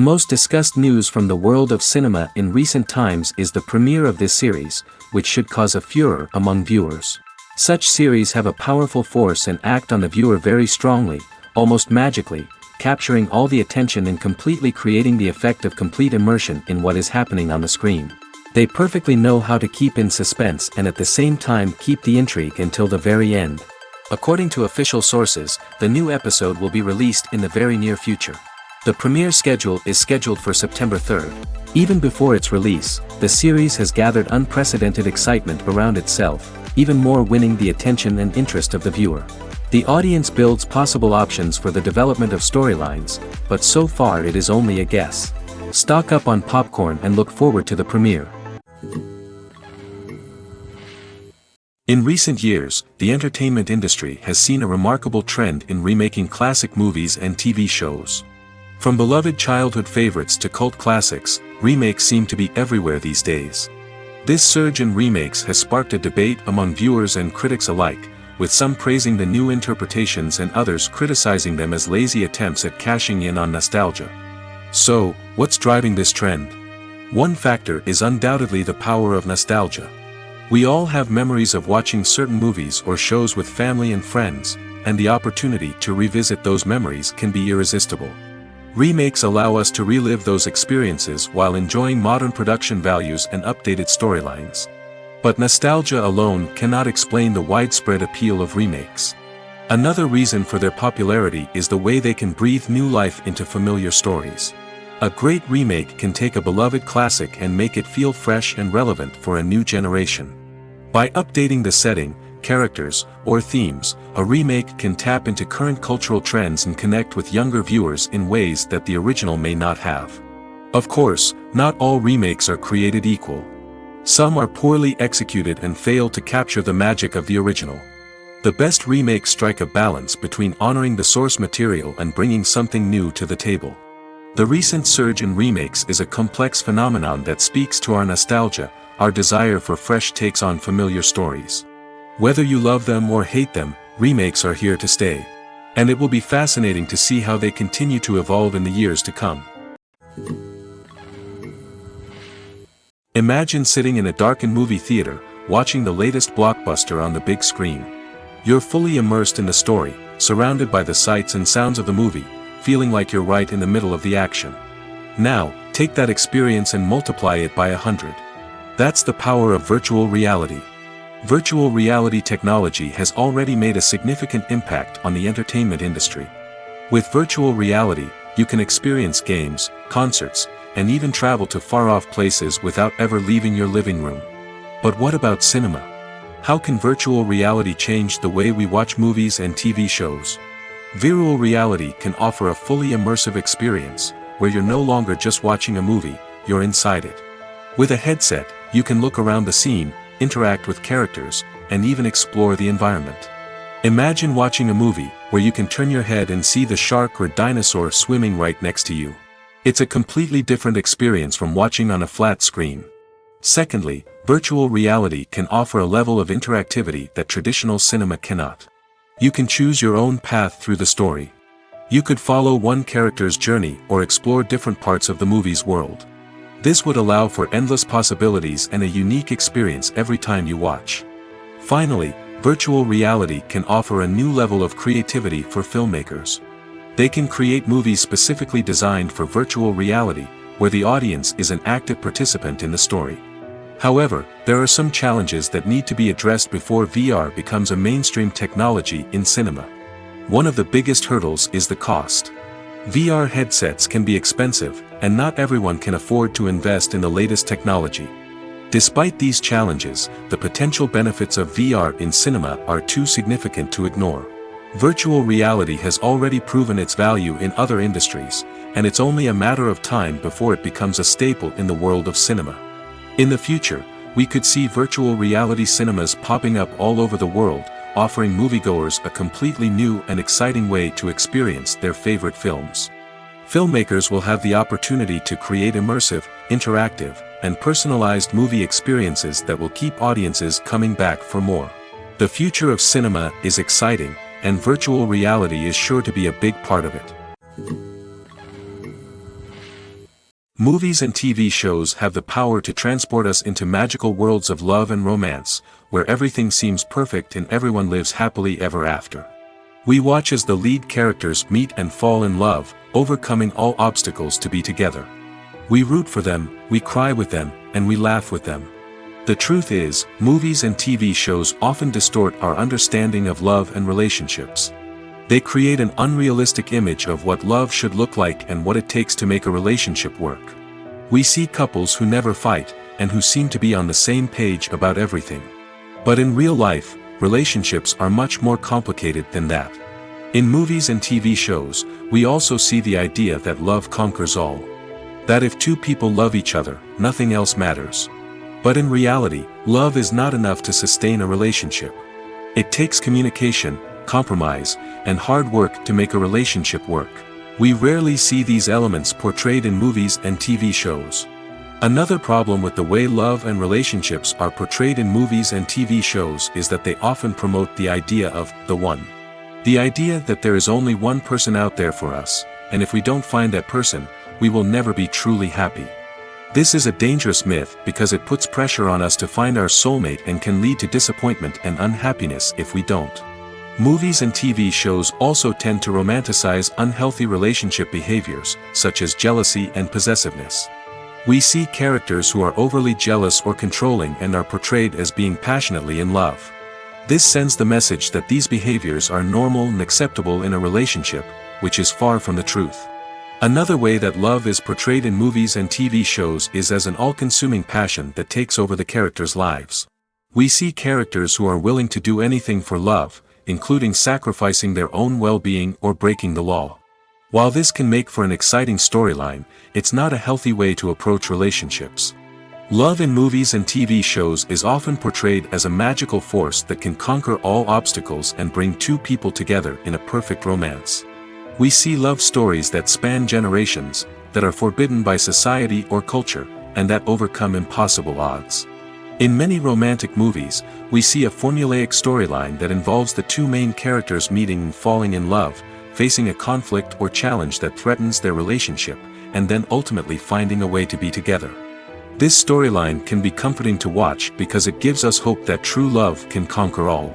most discussed news from the world of cinema in recent times is the premiere of this series, which should cause a furor among viewers. Such series have a powerful force and act on the viewer very strongly, almost magically, capturing all the attention and completely creating the effect of complete immersion in what is happening on the screen. They perfectly know how to keep in suspense and at the same time keep the intrigue until the very end. According to official sources, the new episode will be released in the very near future. The premiere schedule is scheduled for September 3rd. Even before its release, the series has gathered unprecedented excitement around itself, even more winning the attention and interest of the viewer. The audience builds possible options for the development of storylines, but so far it is only a guess. Stock up on popcorn and look forward to the premiere. In recent years, the entertainment industry has seen a remarkable trend in remaking classic movies and TV shows. From beloved childhood favorites to cult classics, remakes seem to be everywhere these days. This surge in remakes has sparked a debate among viewers and critics alike, with some praising the new interpretations and others criticizing them as lazy attempts at cashing in on nostalgia. So, what's driving this trend? One factor is undoubtedly the power of nostalgia. We all have memories of watching certain movies or shows with family and friends, and the opportunity to revisit those memories can be irresistible. Remakes allow us to relive those experiences while enjoying modern production values and updated storylines. But nostalgia alone cannot explain the widespread appeal of remakes. Another reason for their popularity is the way they can breathe new life into familiar stories. A great remake can take a beloved classic and make it feel fresh and relevant for a new generation. By updating the setting, characters, or themes, a remake can tap into current cultural trends and connect with younger viewers in ways that the original may not have. Of course, not all remakes are created equal. Some are poorly executed and fail to capture the magic of the original. The best remakes strike a balance between honoring the source material and bringing something new to the table. The recent surge in remakes is a complex phenomenon that speaks to our nostalgia, our desire for fresh takes on familiar stories. Whether you love them or hate them, remakes are here to stay. And it will be fascinating to see how they continue to evolve in the years to come. Imagine sitting in a darkened movie theater, watching the latest blockbuster on the big screen. You're fully immersed in the story, surrounded by the sights and sounds of the movie, feeling like you're right in the middle of the action. Now, take that experience and multiply it by 100. That's the power of virtual reality. Virtual reality technology has already made a significant impact on the entertainment industry. With virtual reality, you can experience games, concerts, and even travel to far-off places without ever leaving your living room. But what about cinema? How can virtual reality change the way we watch movies and TV shows? Virtual reality can offer a fully immersive experience, where you're no longer just watching a movie, you're inside it. With a headset, you can look around the scene, interact with characters, and even explore the environment. Imagine watching a movie, where you can turn your head and see the shark or dinosaur swimming right next to you. It's a completely different experience from watching on a flat screen. Secondly, virtual reality can offer a level of interactivity that traditional cinema cannot. You can choose your own path through the story. You could follow one character's journey or explore different parts of the movie's world. This would allow for endless possibilities and a unique experience every time you watch. Finally, virtual reality can offer a new level of creativity for filmmakers. They can create movies specifically designed for virtual reality, where the audience is an active participant in the story. However, there are some challenges that need to be addressed before VR becomes a mainstream technology in cinema. One of the biggest hurdles is the cost. VR headsets can be expensive, and not everyone can afford to invest in the latest technology. Despite these challenges, the potential benefits of VR in cinema are too significant to ignore. Virtual reality has already proven its value in other industries, and it's only a matter of time before it becomes a staple in the world of cinema. In the future, we could see virtual reality cinemas popping up all over the world, offering moviegoers a completely new and exciting way to experience their favorite films. Filmmakers will have the opportunity to create immersive, interactive, and personalized movie experiences that will keep audiences coming back for more. The future of cinema is exciting, and virtual reality is sure to be a big part of it. Movies and TV shows have the power to transport us into magical worlds of love and romance, where everything seems perfect and everyone lives happily ever after. We watch as the lead characters meet and fall in love, overcoming all obstacles to be together. We root for them, we cry with them, and we laugh with them. The truth is, movies and TV shows often distort our understanding of love and relationships. They create an unrealistic image of what love should look like and what it takes to make a relationship work. We see couples who never fight, and who seem to be on the same page about everything. But in real life, relationships are much more complicated than that. In movies and TV shows, we also see the idea that love conquers all. That if two people love each other, nothing else matters. But in reality, love is not enough to sustain a relationship. It takes communication, compromise, and hard work to make a relationship work. We rarely see these elements portrayed in movies and TV shows. Another problem with the way love and relationships are portrayed in movies and TV shows is that they often promote the idea of the one. The idea that there is only one person out there for us, and if we don't find that person, we will never be truly happy. This is a dangerous myth because it puts pressure on us to find our soulmate and can lead to disappointment and unhappiness if we don't. Movies and TV shows also tend to romanticize unhealthy relationship behaviors, such as jealousy and possessiveness. We see characters who are overly jealous or controlling and are portrayed as being passionately in love. This sends the message that these behaviors are normal and acceptable in a relationship, which is far from the truth. Another way that love is portrayed in movies and TV shows is as an all-consuming passion that takes over the characters' lives. We see characters who are willing to do anything for love, including sacrificing their own well-being or breaking the law. While this can make for an exciting storyline, it's not a healthy way to approach relationships. Love in movies and TV shows is often portrayed as a magical force that can conquer all obstacles and bring two people together in a perfect romance. We see love stories that span generations, that are forbidden by society or culture, and that overcome impossible odds. In many romantic movies, we see a formulaic storyline that involves the two main characters meeting and falling in love, facing a conflict or challenge that threatens their relationship, and then ultimately finding a way to be together. This storyline can be comforting to watch because it gives us hope that true love can conquer all.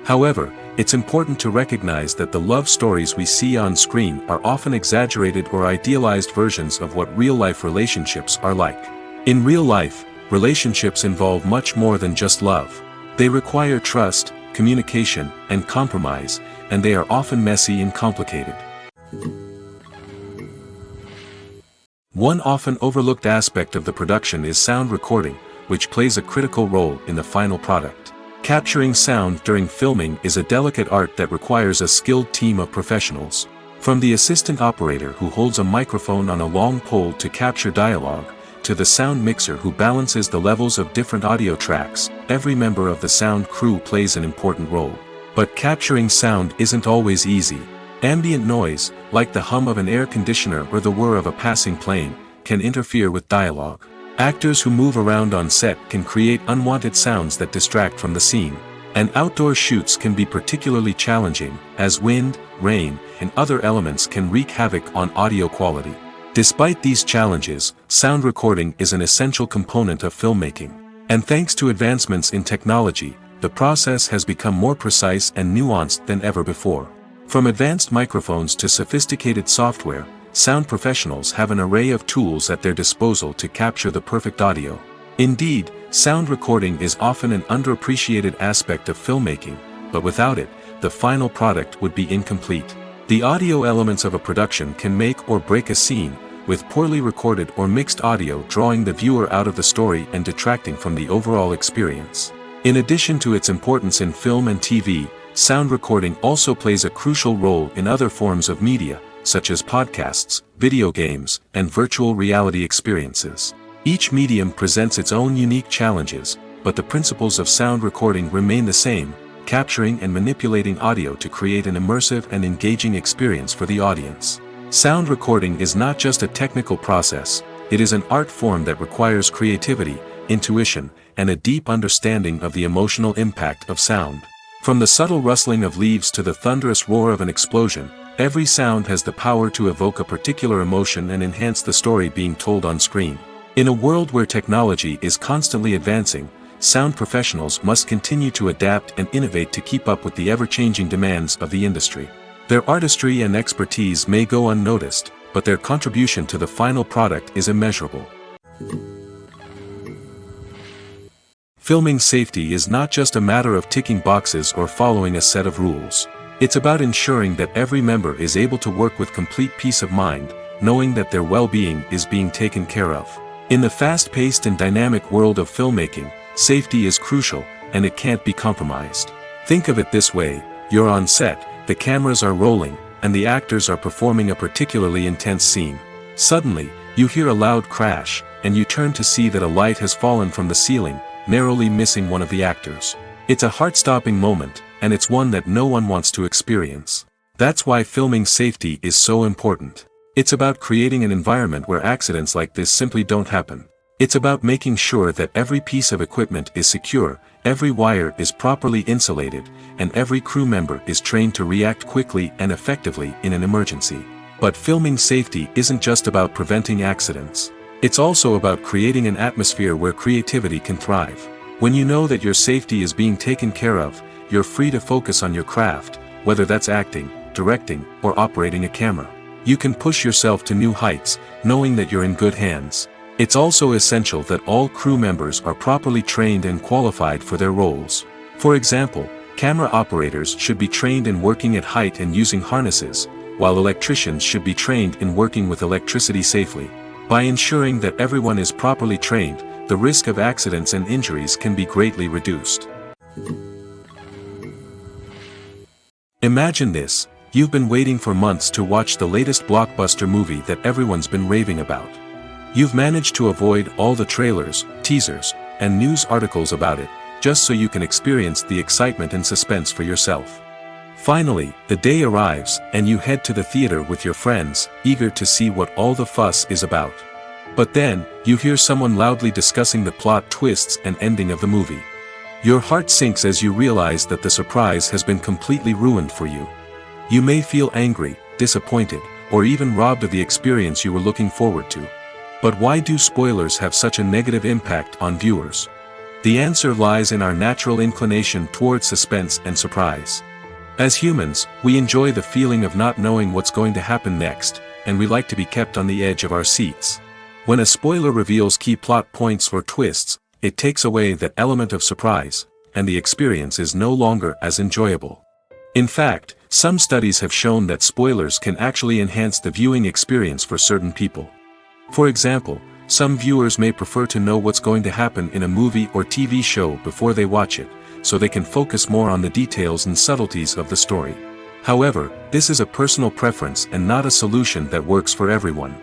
However, it's important to recognize that the love stories we see on screen are often exaggerated or idealized versions of what real-life relationships are like. In real life, relationships involve much more than just love. They require trust, communication, and compromise, and they are often messy and complicated. One often overlooked aspect of the production is sound recording, which plays a critical role in the final product. Capturing sound during filming is a delicate art that requires a skilled team of professionals. From the assistant operator who holds a microphone on a long pole to capture dialogue, to the sound mixer who balances the levels of different audio tracks, every member of the sound crew plays an important role. But capturing sound isn't always easy. Ambient noise, like the hum of an air conditioner or the whir of a passing plane, can interfere with dialogue. Actors who move around on set can create unwanted sounds that distract from the scene. And outdoor shoots can be particularly challenging, as wind, rain, and other elements can wreak havoc on audio quality. Despite these challenges, sound recording is an essential component of filmmaking. And thanks to advancements in technology, the process has become more precise and nuanced than ever before. From advanced microphones to sophisticated software, sound professionals have an array of tools at their disposal to capture the perfect audio. Indeed, sound recording is often an underappreciated aspect of filmmaking, but without it, the final product would be incomplete. The audio elements of a production can make or break a scene, with poorly recorded or mixed audio drawing the viewer out of the story and detracting from the overall experience. In addition to its importance in film and TV, sound recording also plays a crucial role in other forms of media, such as podcasts, video games, and virtual reality experiences. Each medium presents its own unique challenges, but the principles of sound recording remain the same, capturing and manipulating audio to create an immersive and engaging experience for the audience. Sound recording is not just a technical process, it is an art form that requires creativity, intuition, and a deep understanding of the emotional impact of sound. From the subtle rustling of leaves to the thunderous roar of an explosion, Every sound has the power to evoke a particular emotion and enhance the story being told on screen. In a world where technology is constantly advancing, sound professionals must continue to adapt and innovate to keep up with the ever-changing demands of the industry. Their artistry and expertise may go unnoticed, but their contribution to the final product is immeasurable. Filming safety is not just a matter of ticking boxes or following a set of rules. It's about ensuring that every member is able to work with complete peace of mind, knowing that their well-being is being taken care of. In the fast-paced and dynamic world of filmmaking, safety is crucial, and it can't be compromised. Think of it this way: you're on set, the cameras are rolling, and the actors are performing a particularly intense scene. Suddenly, you hear a loud crash, and you turn to see that a light has fallen from the ceiling, narrowly missing one of the actors. It's a heart-stopping moment, and it's one that no one wants to experience. That's why filming safety is so important. It's about creating an environment where accidents like this simply don't happen. It's about making sure that every piece of equipment is secure, every wire is properly insulated, and every crew member is trained to react quickly and effectively in an emergency. But filming safety isn't just about preventing accidents. It's also about creating an atmosphere where creativity can thrive. When you know that your safety is being taken care of, you're free to focus on your craft, whether that's acting, directing, or operating a camera. You can push yourself to new heights, knowing that you're in good hands. It's also essential that all crew members are properly trained and qualified for their roles. For example, camera operators should be trained in working at height and using harnesses, while electricians should be trained in working with electricity safely. By ensuring that everyone is properly trained, the risk of accidents and injuries can be greatly reduced. Imagine this: you've been waiting for months to watch the latest blockbuster movie that everyone's been raving about. You've managed to avoid all the trailers, teasers, and news articles about it, just so you can experience the excitement and suspense for yourself. Finally, the day arrives, and you head to the theater with your friends, eager to see what all the fuss is about. But then, you hear someone loudly discussing the plot twists and ending of the movie. Your heart sinks as you realize that the surprise has been completely ruined for you. You may feel angry, disappointed, or even robbed of the experience you were looking forward to. But why do spoilers have such a negative impact on viewers? The answer lies in our natural inclination towards suspense and surprise. As humans, we enjoy the feeling of not knowing what's going to happen next, and we like to be kept on the edge of our seats. When a spoiler reveals key plot points or twists, it takes away that element of surprise, and the experience is no longer as enjoyable. In fact, some studies have shown that spoilers can actually enhance the viewing experience for certain people. For example, some viewers may prefer to know what's going to happen in a movie or TV show before they watch it, so they can focus more on the details and subtleties of the story. However, this is a personal preference and not a solution that works for everyone.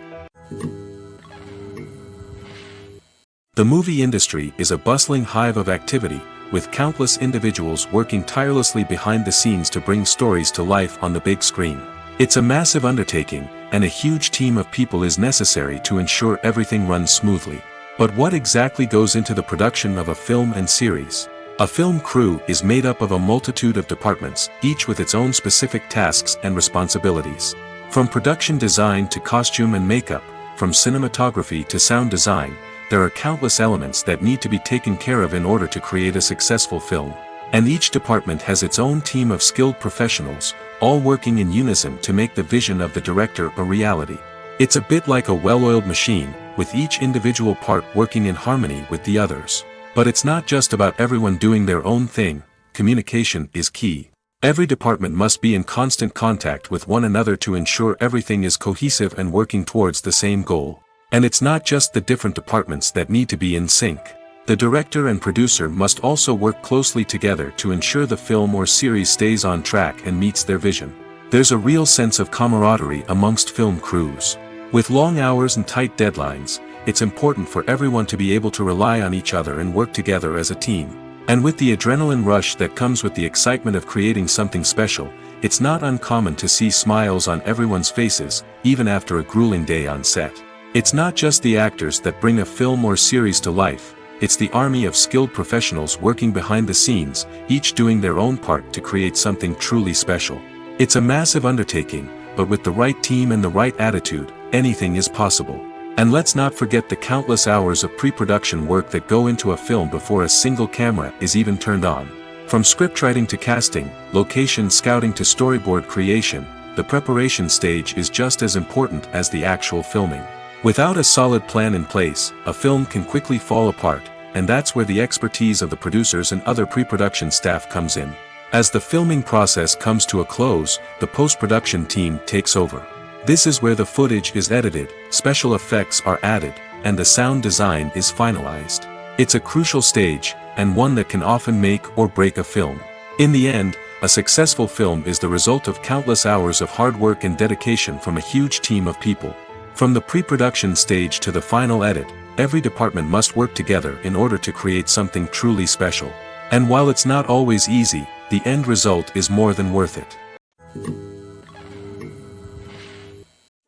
The movie industry is a bustling hive of activity, with countless individuals working tirelessly behind the scenes to bring stories to life on the big screen. It's a massive undertaking, and a huge team of people is necessary to ensure everything runs smoothly. But what exactly goes into the production of a film and series? A film crew is made up of a multitude of departments, each with its own specific tasks and responsibilities. From production design to costume and makeup, from cinematography to sound design, there are countless elements that need to be taken care of in order to create a successful film. And each department has its own team of skilled professionals, all working in unison to make the vision of the director a reality. It's a bit like a well-oiled machine, with each individual part working in harmony with the others. But it's not just about everyone doing their own thing. Communication is key. Every department must be in constant contact with one another to ensure everything is cohesive and working towards the same goal. And it's not just the different departments that need to be in sync. The director and producer must also work closely together to ensure the film or series stays on track and meets their vision. There's a real sense of camaraderie amongst film crews. With long hours and tight deadlines, it's important for everyone to be able to rely on each other and work together as a team. And with the adrenaline rush that comes with the excitement of creating something special, it's not uncommon to see smiles on everyone's faces, even after a grueling day on set. It's not just the actors that bring a film or series to life, it's the army of skilled professionals working behind the scenes, each doing their own part to create something truly special. It's a massive undertaking, but with the right team and the right attitude, anything is possible. And let's not forget the countless hours of pre-production work that go into a film before a single camera is even turned on. From scriptwriting to casting, location scouting to storyboard creation, the preparation stage is just as important as the actual filming. Without a solid plan in place, a film can quickly fall apart, and that's where the expertise of the producers and other pre-production staff comes in. As the filming process comes to a close, the post-production team takes over. This is where the footage is edited, special effects are added, and the sound design is finalized. It's a crucial stage, and one that can often make or break a film. In the end, a successful film is the result of countless hours of hard work and dedication from a huge team of people. From the pre-production stage to the final edit, every department must work together in order to create something truly special. And while it's not always easy, the end result is more than worth it.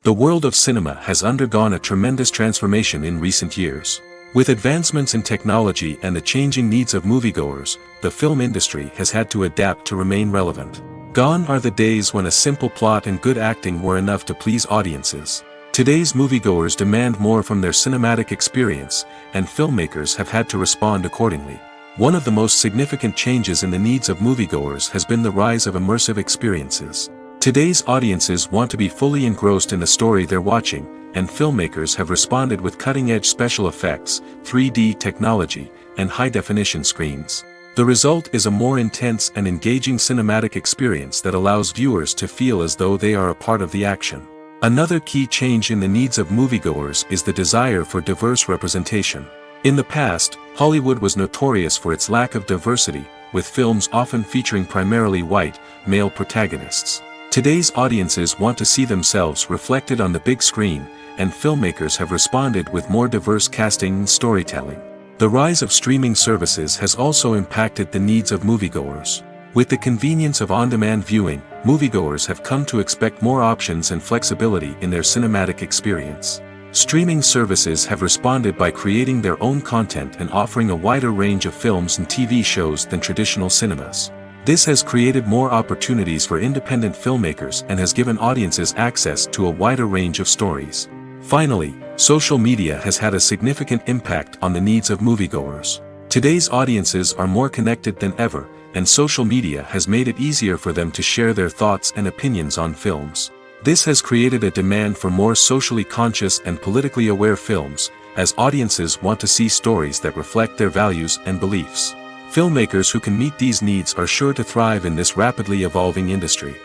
The world of cinema has undergone a tremendous transformation in recent years. With advancements in technology and the changing needs of moviegoers, the film industry has had to adapt to remain relevant. Gone are the days when a simple plot and good acting were enough to please audiences. Today's moviegoers demand more from their cinematic experience, and filmmakers have had to respond accordingly. One of the most significant changes in the needs of moviegoers has been the rise of immersive experiences. Today's audiences want to be fully engrossed in the story they're watching, and filmmakers have responded with cutting-edge special effects, 3D technology, and high-definition screens. The result is a more intense and engaging cinematic experience that allows viewers to feel as though they are a part of the action. Another key change in the needs of moviegoers is the desire for diverse representation. In the past, Hollywood was notorious for its lack of diversity, with films often featuring primarily white, male protagonists. Today's audiences want to see themselves reflected on the big screen, and filmmakers have responded with more diverse casting and storytelling. The rise of streaming services has also impacted the needs of moviegoers. With the convenience of on-demand viewing, moviegoers have come to expect more options and flexibility in their cinematic experience. Streaming services have responded by creating their own content and offering a wider range of films and TV shows than traditional cinemas. This has created more opportunities for independent filmmakers and has given audiences access to a wider range of stories. Finally, social media has had a significant impact on the needs of moviegoers. Today's audiences are more connected than ever, and social media has made it easier for them to share their thoughts and opinions on films. This has created a demand for more socially conscious and politically aware films, as audiences want to see stories that reflect their values and beliefs. Filmmakers who can meet these needs are sure to thrive in this rapidly evolving industry.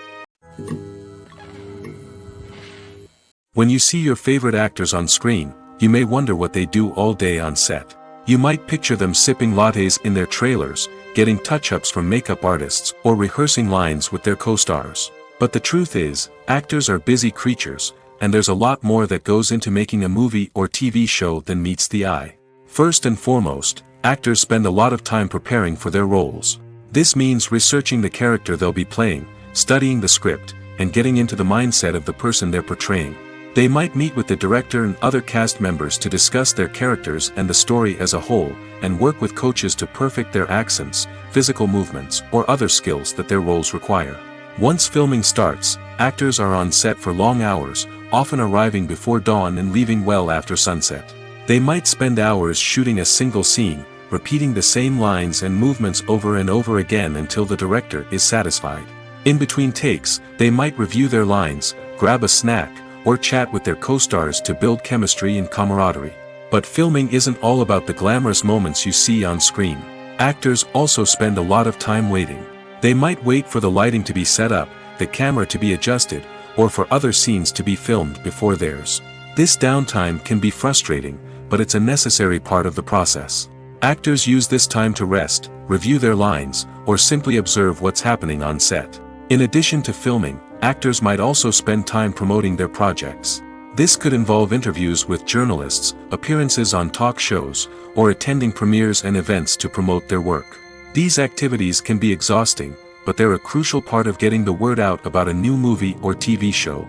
When you see your favorite actors on screen, you may wonder what they do all day on set. You might picture them sipping lattes in their trailers, getting touch-ups from makeup artists, or rehearsing lines with their co-stars. But the truth is, actors are busy creatures, and there's a lot more that goes into making a movie or TV show than meets the eye. First and foremost, actors spend a lot of time preparing for their roles. This means researching the character they'll be playing, studying the script, and getting into the mindset of the person they're portraying. They might meet with the director and other cast members to discuss their characters and the story as a whole, and work with coaches to perfect their accents, physical movements, or other skills that their roles require. Once filming starts, actors are on set for long hours, often arriving before dawn and leaving well after sunset. They might spend hours shooting a single scene, repeating the same lines and movements over and over again until the director is satisfied. In between takes, they might review their lines, grab a snack, or chat with their co-stars to build chemistry and camaraderie. But filming isn't all about the glamorous moments you see on screen. Actors also spend a lot of time waiting. They might wait for the lighting to be set up, the camera to be adjusted, or for other scenes to be filmed before theirs. This downtime can be frustrating, but it's a necessary part of the process. Actors use this time to rest, review their lines, or simply observe what's happening on set. In addition to filming, actors might also spend time promoting their projects. This could involve interviews with journalists, appearances on talk shows, or attending premieres and events to promote their work. These activities can be exhausting, but they're a crucial part of getting the word out about a new movie or TV show.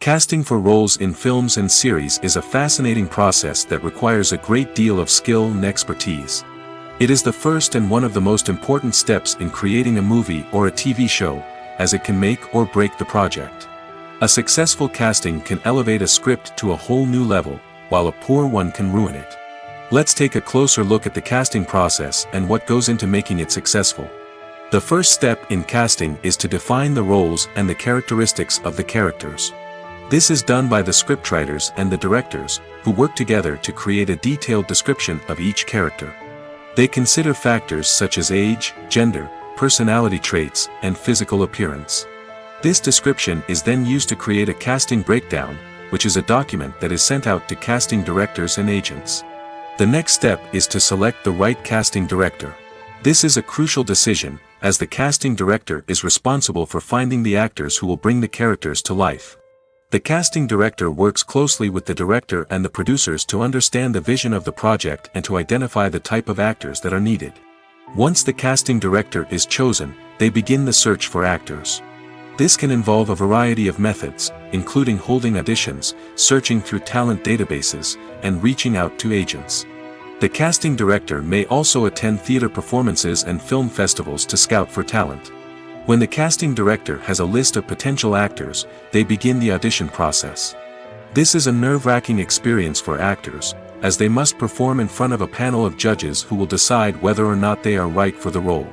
Casting for roles in films and series is a fascinating process that requires a great deal of skill and expertise. It is the first and one of the most important steps in creating a movie or a TV show, as it can make or break the project. A successful casting can elevate a script to a whole new level, while a poor one can ruin it. Let's take a closer look at the casting process and what goes into making it successful. The first step in casting is to define the roles and the characteristics of the characters. This is done by the scriptwriters and the directors, who work together to create a detailed description of each character. They consider factors such as age, gender, personality traits, and physical appearance. This description is then used to create a casting breakdown, which is a document that is sent out to casting directors and agents. The next step is to select the right casting director. This is a crucial decision, as the casting director is responsible for finding the actors who will bring the characters to life. The casting director works closely with the director and the producers to understand the vision of the project and to identify the type of actors that are needed. Once the casting director is chosen, they begin the search for actors. This can involve a variety of methods, including holding auditions, searching through talent databases, and reaching out to agents. The casting director may also attend theater performances and film festivals to scout for talent. When the casting director has a list of potential actors, they begin the audition process. This is a nerve-wracking experience for actors, as they must perform in front of a panel of judges who will decide whether or not they are right for the role.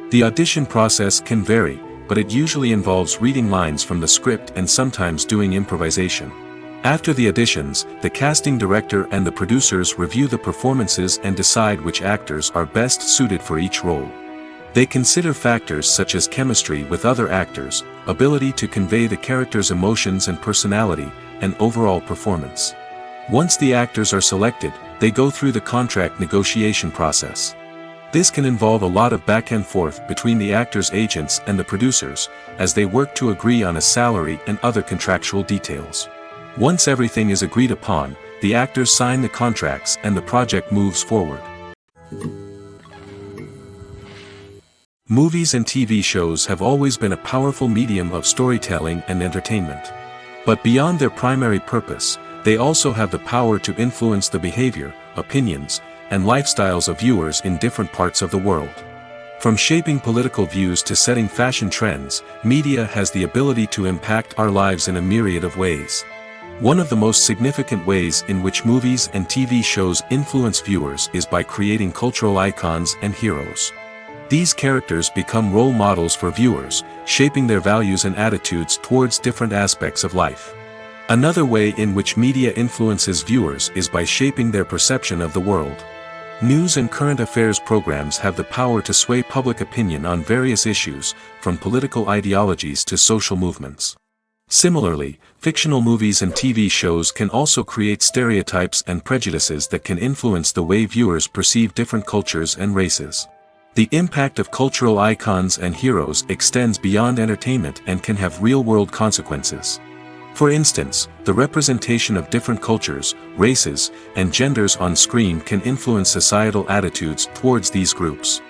The audition process can vary, but it usually involves reading lines from the script and sometimes doing improvisation. After the auditions, the casting director and the producers review the performances and decide which actors are best suited for each role. They consider factors such as chemistry with other actors, ability to convey the character's emotions and personality, and overall performance. Once the actors are selected, they go through the contract negotiation process. This can involve a lot of back and forth between the actors' agents and the producers, as they work to agree on a salary and other contractual details. Once everything is agreed upon, the actors sign the contracts and the project moves forward. Movies and TV shows have always been a powerful medium of storytelling and entertainment. But beyond their primary purpose, they also have the power to influence the behavior, opinions, and lifestyles of viewers in different parts of the world. From shaping political views to setting fashion trends, media has the ability to impact our lives in a myriad of ways. One of the most significant ways in which movies and TV shows influence viewers is by creating cultural icons and heroes. These characters become role models for viewers, shaping their values and attitudes towards different aspects of life. Another way in which media influences viewers is by shaping their perception of the world. News and current affairs programs have the power to sway public opinion on various issues, from political ideologies to social movements. Similarly, fictional movies and TV shows can also create stereotypes and prejudices that can influence the way viewers perceive different cultures and races. The impact of cultural icons and heroes extends beyond entertainment and can have real-world consequences. For instance, the representation of different cultures, races, and genders on screen can influence societal attitudes towards these groups.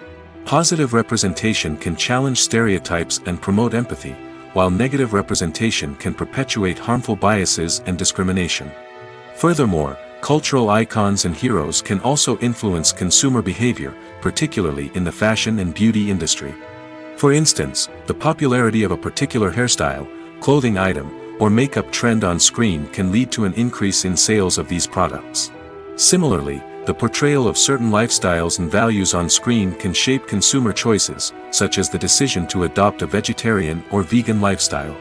Positive representation can challenge stereotypes and promote empathy, while negative representation can perpetuate harmful biases and discrimination. Furthermore, cultural icons and heroes can also influence consumer behavior, particularly in the fashion and beauty industry. For instance, the popularity of a particular hairstyle, clothing item, or makeup trend on screen can lead to an increase in sales of these products. Similarly, the portrayal of certain lifestyles and values on screen can shape consumer choices, such as the decision to adopt a vegetarian or vegan lifestyle.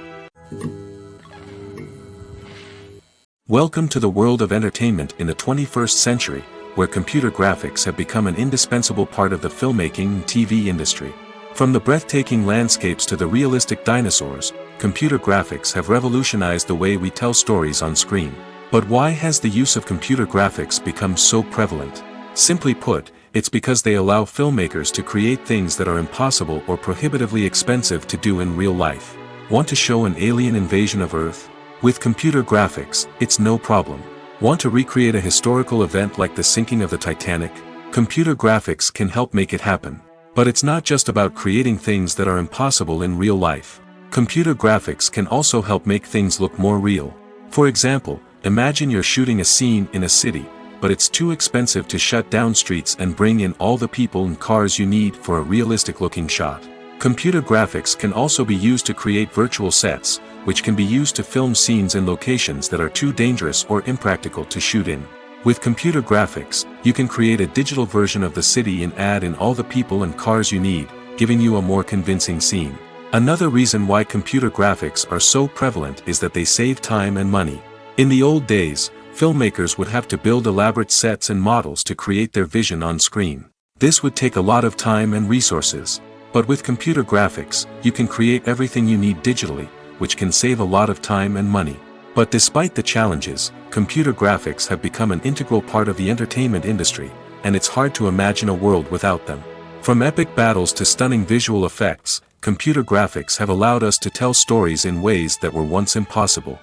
Welcome to the world of entertainment in the 21st century, where computer graphics have become an indispensable part of the filmmaking and TV industry. From the breathtaking landscapes to the realistic dinosaurs, computer graphics have revolutionized the way we tell stories on screen. But why has the use of computer graphics become so prevalent? Simply put, it's because they allow filmmakers to create things that are impossible or prohibitively expensive to do in real life. Want to show an alien invasion of Earth? With computer graphics, it's no problem. Want to recreate a historical event like the sinking of the Titanic? Computer graphics can help make it happen. But it's not just about creating things that are impossible in real life. Computer graphics can also help make things look more real. For example, imagine you're shooting a scene in a city, but it's too expensive to shut down streets and bring in all the people and cars you need for a realistic-looking shot. Computer graphics can also be used to create virtual sets, which can be used to film scenes in locations that are too dangerous or impractical to shoot in. With computer graphics, you can create a digital version of the city and add in all the people and cars you need, giving you a more convincing scene. Another reason why computer graphics are so prevalent is that they save time and money. In the old days, filmmakers would have to build elaborate sets and models to create their vision on screen. This would take a lot of time and resources. But with computer graphics, you can create everything you need digitally, which can save a lot of time and money. But despite the challenges, computer graphics have become an integral part of the entertainment industry, and it's hard to imagine a world without them. From epic battles to stunning visual effects, computer graphics have allowed us to tell stories in ways that were once impossible.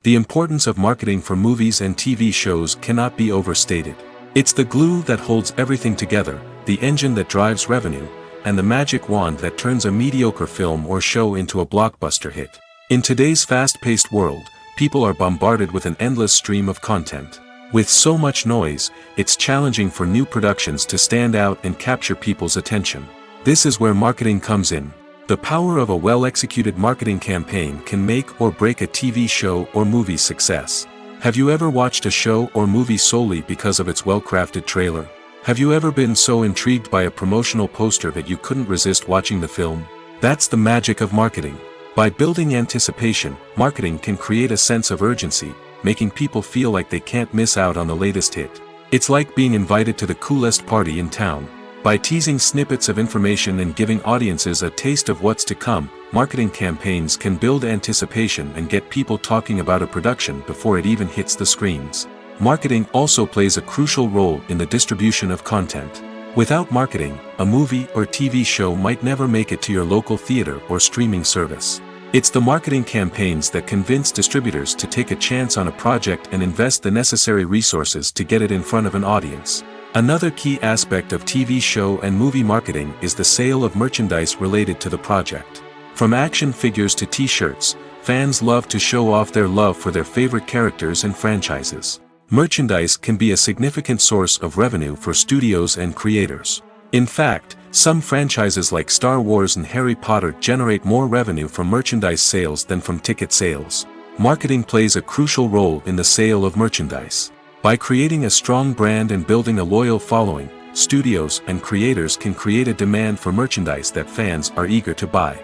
The importance of marketing for movies and TV shows cannot be overstated. It's the glue that holds everything together, the engine that drives revenue, and the magic wand that turns a mediocre film or show into a blockbuster hit. In today's fast-paced world, people are bombarded with an endless stream of content. With so much noise, it's challenging for new productions to stand out and capture people's attention. This is where marketing comes in. The power of a well-executed marketing campaign can make or break a TV show or movie's success. Have you ever watched a show or movie solely because of its well-crafted trailer? Have you ever been so intrigued by a promotional poster that you couldn't resist watching the film? That's the magic of marketing. By building anticipation, marketing can create a sense of urgency, making people feel like they can't miss out on the latest hit. It's like being invited to the coolest party in town. By teasing snippets of information and giving audiences a taste of what's to come, marketing campaigns can build anticipation and get people talking about a production before it even hits the screens. Marketing also plays a crucial role in the distribution of content. Without marketing, a movie or TV show might never make it to your local theater or streaming service. It's the marketing campaigns that convince distributors to take a chance on a project and invest the necessary resources to get it in front of an audience. Another key aspect of TV show and movie marketing is the sale of merchandise related to the project. From action figures to t-shirts, fans love to show off their love for their favorite characters and franchises. Merchandise can be a significant source of revenue for studios and creators. In fact, some franchises like Star Wars and Harry Potter generate more revenue from merchandise sales than from ticket sales. Marketing plays a crucial role in the sale of merchandise. By creating a strong brand and building a loyal following, studios and creators can create a demand for merchandise that fans are eager to buy.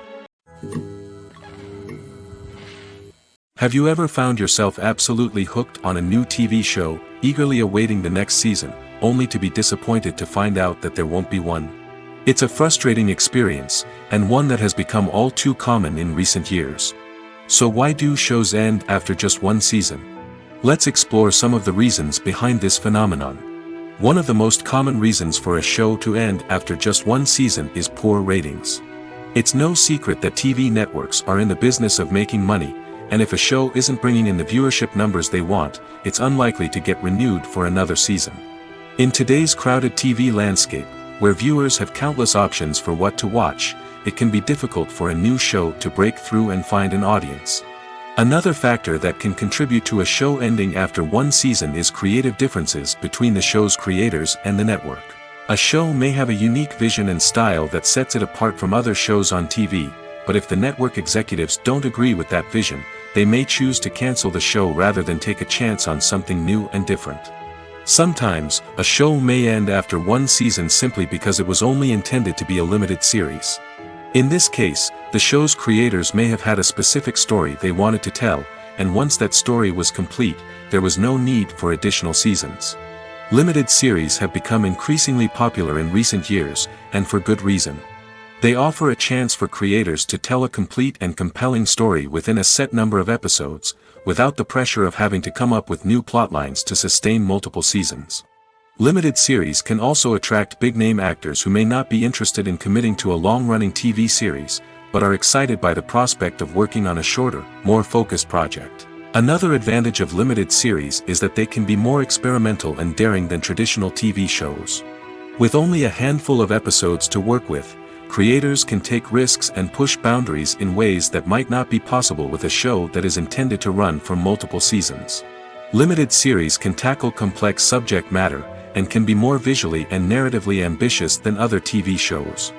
Have you ever found yourself absolutely hooked on a new TV show, eagerly awaiting the next season, only to be disappointed to find out that there won't be one? It's a frustrating experience, and one that has become all too common in recent years. So why do shows end after just one season? Let's explore some of the reasons behind this phenomenon. One of the most common reasons for a show to end after just one season is poor ratings. It's no secret that TV networks are in the business of making money, and if a show isn't bringing in the viewership numbers they want, it's unlikely to get renewed for another season. In today's crowded TV landscape, where viewers have countless options for what to watch, it can be difficult for a new show to break through and find an audience. Another factor that can contribute to a show ending after one season is creative differences between the show's creators and the network. A show may have a unique vision and style that sets it apart from other shows on TV, but if the network executives don't agree with that vision, they may choose to cancel the show rather than take a chance on something new and different. Sometimes, a show may end after one season simply because it was only intended to be a limited series. In this case, the show's creators may have had a specific story they wanted to tell, and once that story was complete, there was no need for additional seasons. Limited series have become increasingly popular in recent years, and for good reason. They offer a chance for creators to tell a complete and compelling story within a set number of episodes, without the pressure of having to come up with new plotlines to sustain multiple seasons. Limited series can also attract big-name actors who may not be interested in committing to a long-running TV series, but are excited by the prospect of working on a shorter, more focused project. Another advantage of limited series is that they can be more experimental and daring than traditional TV shows. With only a handful of episodes to work with, creators can take risks and push boundaries in ways that might not be possible with a show that is intended to run for multiple seasons. Limited series can tackle complex subject matter, and can be more visually and narratively ambitious than other TV shows.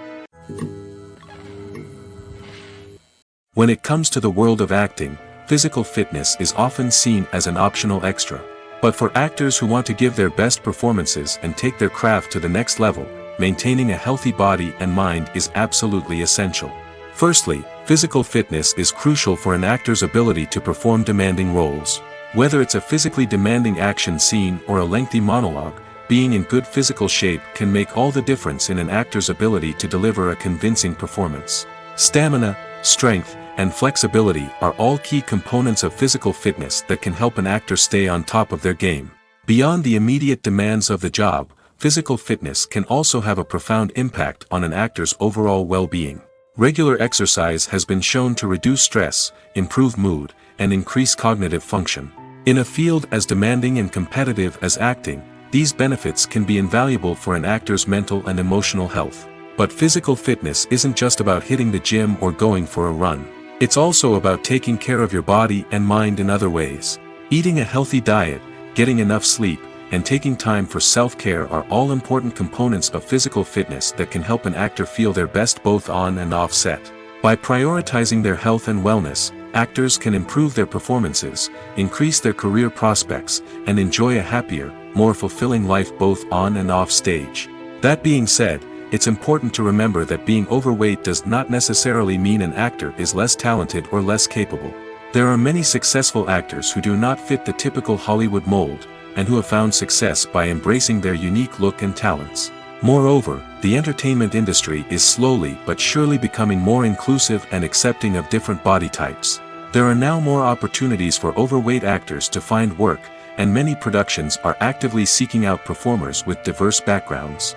When it comes to the world of acting, physical fitness is often seen as an optional extra. But for actors who want to give their best performances and take their craft to the next level, maintaining a healthy body and mind is absolutely essential. Firstly, physical fitness is crucial for an actor's ability to perform demanding roles. Whether it's a physically demanding action scene or a lengthy monologue, being in good physical shape can make all the difference in an actor's ability to deliver a convincing performance. Stamina, strength, and flexibility are all key components of physical fitness that can help an actor stay on top of their game. Beyond the immediate demands of the job, physical fitness can also have a profound impact on an actor's overall well-being. Regular exercise has been shown to reduce stress, improve mood, and increase cognitive function. In a field as demanding and competitive as acting, these benefits can be invaluable for an actor's mental and emotional health. But physical fitness isn't just about hitting the gym or going for a run. It's also about taking care of your body and mind in other ways. Eating a healthy diet, getting enough sleep, and taking time for self-care are all important components of physical fitness that can help an actor feel their best both on and off set. By prioritizing their health and wellness, actors can improve their performances, increase their career prospects, and enjoy a happier, more fulfilling life both on and off stage. That being said, it's important to remember that being overweight does not necessarily mean an actor is less talented or less capable. There are many successful actors who do not fit the typical Hollywood mold, and who have found success by embracing their unique look and talents. Moreover, the entertainment industry is slowly but surely becoming more inclusive and accepting of different body types. There are now more opportunities for overweight actors to find work, and many productions are actively seeking out performers with diverse backgrounds.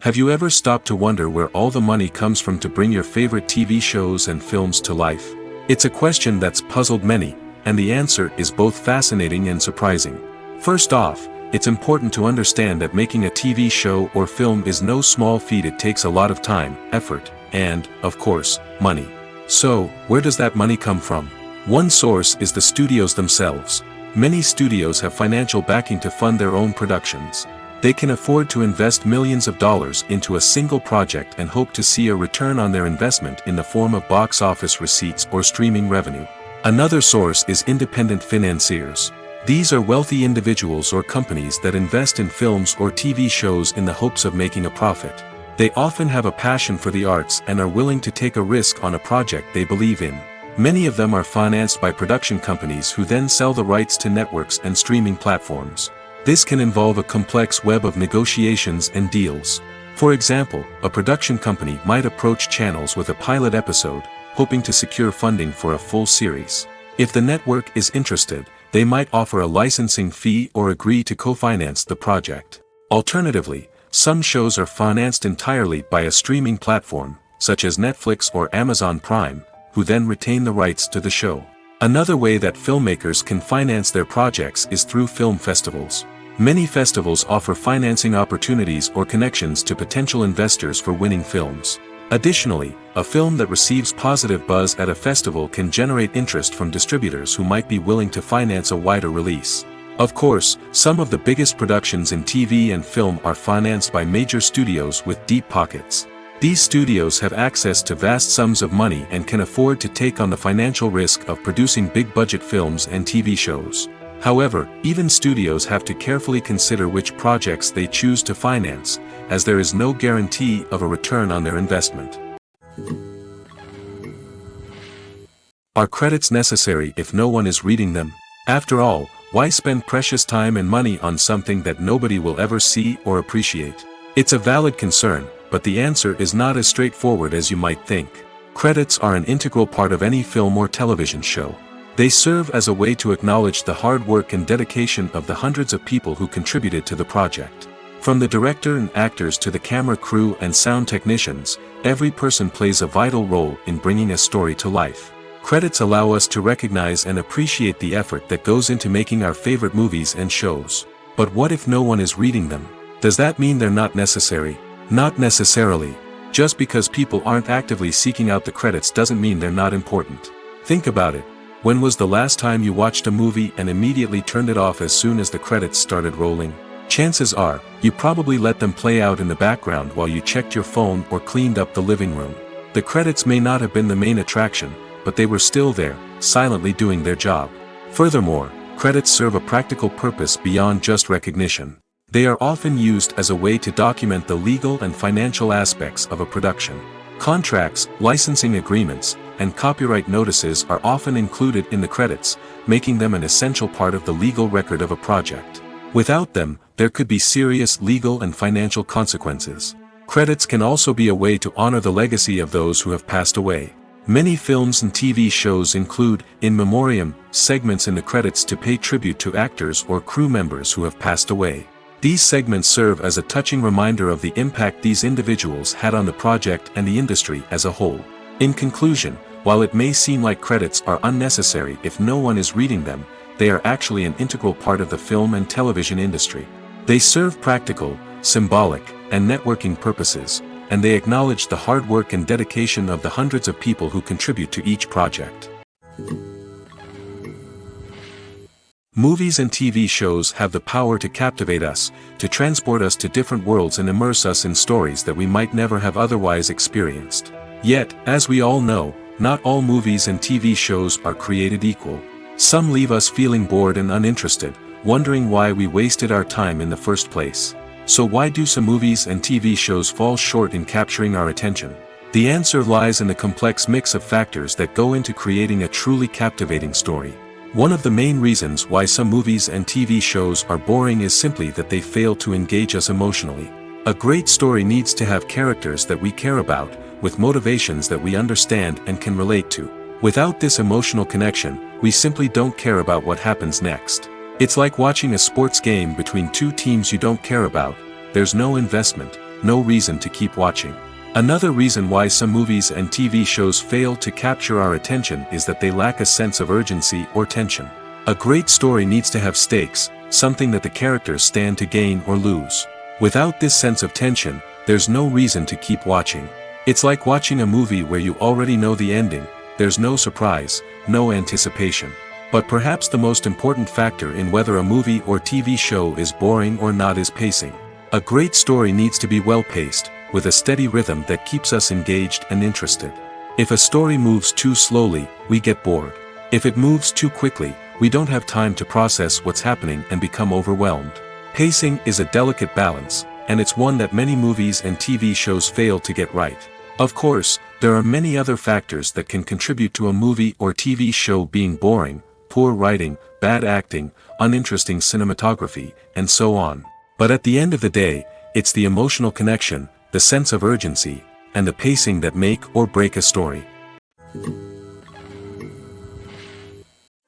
Have you ever stopped to wonder where all the money comes from to bring your favorite TV shows and films to life? It's a question that's puzzled many, and the answer is both fascinating and surprising. First off, it's important to understand that making a TV show or film is no small feat. It takes a lot of time, effort, and, of course, money. So, where does that money come from? One source is the studios themselves. Many studios have financial backing to fund their own productions. They can afford to invest millions of dollars into a single project and hope to see a return on their investment in the form of box office receipts or streaming revenue. Another source is independent financiers. These are wealthy individuals or companies that invest in films or TV shows in the hopes of making a profit. They often have a passion for the arts and are willing to take a risk on a project they believe in. Many of them are financed by production companies who then sell the rights to networks and streaming platforms. This can involve a complex web of negotiations and deals. For example, a production company might approach channels with a pilot episode, hoping to secure funding for a full series. If the network is interested, they might offer a licensing fee or agree to co-finance the project. Alternatively, some shows are financed entirely by a streaming platform, such as Netflix or Amazon Prime, who then retain the rights to the show. Another way that filmmakers can finance their projects is through film festivals. Many festivals offer financing opportunities or connections to potential investors for winning films. Additionally, a film that receives positive buzz at a festival can generate interest from distributors who might be willing to finance a wider release. Of course, some of the biggest productions in TV and film are financed by major studios with deep pockets. These studios have access to vast sums of money and can afford to take on the financial risk of producing big-budget films and TV shows. However, even studios have to carefully consider which projects they choose to finance, as there is no guarantee of a return on their investment. Are credits necessary if no one is reading them? After all, why spend precious time and money on something that nobody will ever see or appreciate? It's a valid concern, but the answer is not as straightforward as you might think. Credits are an integral part of any film or television show. They serve as a way to acknowledge the hard work and dedication of the hundreds of people who contributed to the project. From the director and actors to the camera crew and sound technicians, every person plays a vital role in bringing a story to life. Credits allow us to recognize and appreciate the effort that goes into making our favorite movies and shows. But what if no one is reading them? Does that mean they're not necessary? Not necessarily. Just because people aren't actively seeking out the credits doesn't mean they're not important. Think about it. When was the last time you watched a movie and immediately turned it off as soon as the credits started rolling? Chances are, you probably let them play out in the background while you checked your phone or cleaned up the living room. The credits may not have been the main attraction, but they were still there, silently doing their job. Furthermore, credits serve a practical purpose beyond just recognition. They are often used as a way to document the legal and financial aspects of a production. Contracts, licensing agreements, and copyright notices are often included in the credits, making them an essential part of the legal record of a project. Without them, there could be serious legal and financial consequences. Credits can also be a way to honor the legacy of those who have passed away. Many films and TV shows include, in memoriam, segments in the credits to pay tribute to actors or crew members who have passed away. These segments serve as a touching reminder of the impact these individuals had on the project and the industry as a whole. In conclusion, while it may seem like credits are unnecessary if no one is reading them, they are actually an integral part of the film and television industry. They serve practical, symbolic, and networking purposes, and they acknowledge the hard work and dedication of the hundreds of people who contribute to each project. Movies and TV shows have the power to captivate us, to transport us to different worlds and immerse us in stories that we might never have otherwise experienced. Yet, as we all know, not all movies and TV shows are created equal. Some leave us feeling bored and uninterested, wondering why we wasted our time in the first place. So why do some movies and TV shows fall short in capturing our attention? The answer lies in the complex mix of factors that go into creating a truly captivating story. One of the main reasons why some movies and TV shows are boring is simply that they fail to engage us emotionally. A great story needs to have characters that we care about, with motivations that we understand and can relate to. Without this emotional connection, we simply don't care about what happens next. It's like watching a sports game between two teams you don't care about. There's no investment, no reason to keep watching. Another reason why some movies and TV shows fail to capture our attention is that they lack a sense of urgency or tension. A great story needs to have stakes, something that the characters stand to gain or lose. Without this sense of tension, there's no reason to keep watching. It's like watching a movie where you already know the ending. There's no surprise, no anticipation. But perhaps the most important factor in whether a movie or TV show is boring or not is pacing. A great story needs to be well-paced, with a steady rhythm that keeps us engaged and interested. If a story moves too slowly, we get bored. If it moves too quickly, we don't have time to process what's happening and become overwhelmed. Pacing is a delicate balance, and it's one that many movies and TV shows fail to get right. Of course, there are many other factors that can contribute to a movie or TV show being boring: poor writing, bad acting, uninteresting cinematography, and so on. But at the end of the day, it's the emotional connection, the sense of urgency, and the pacing that make or break a story.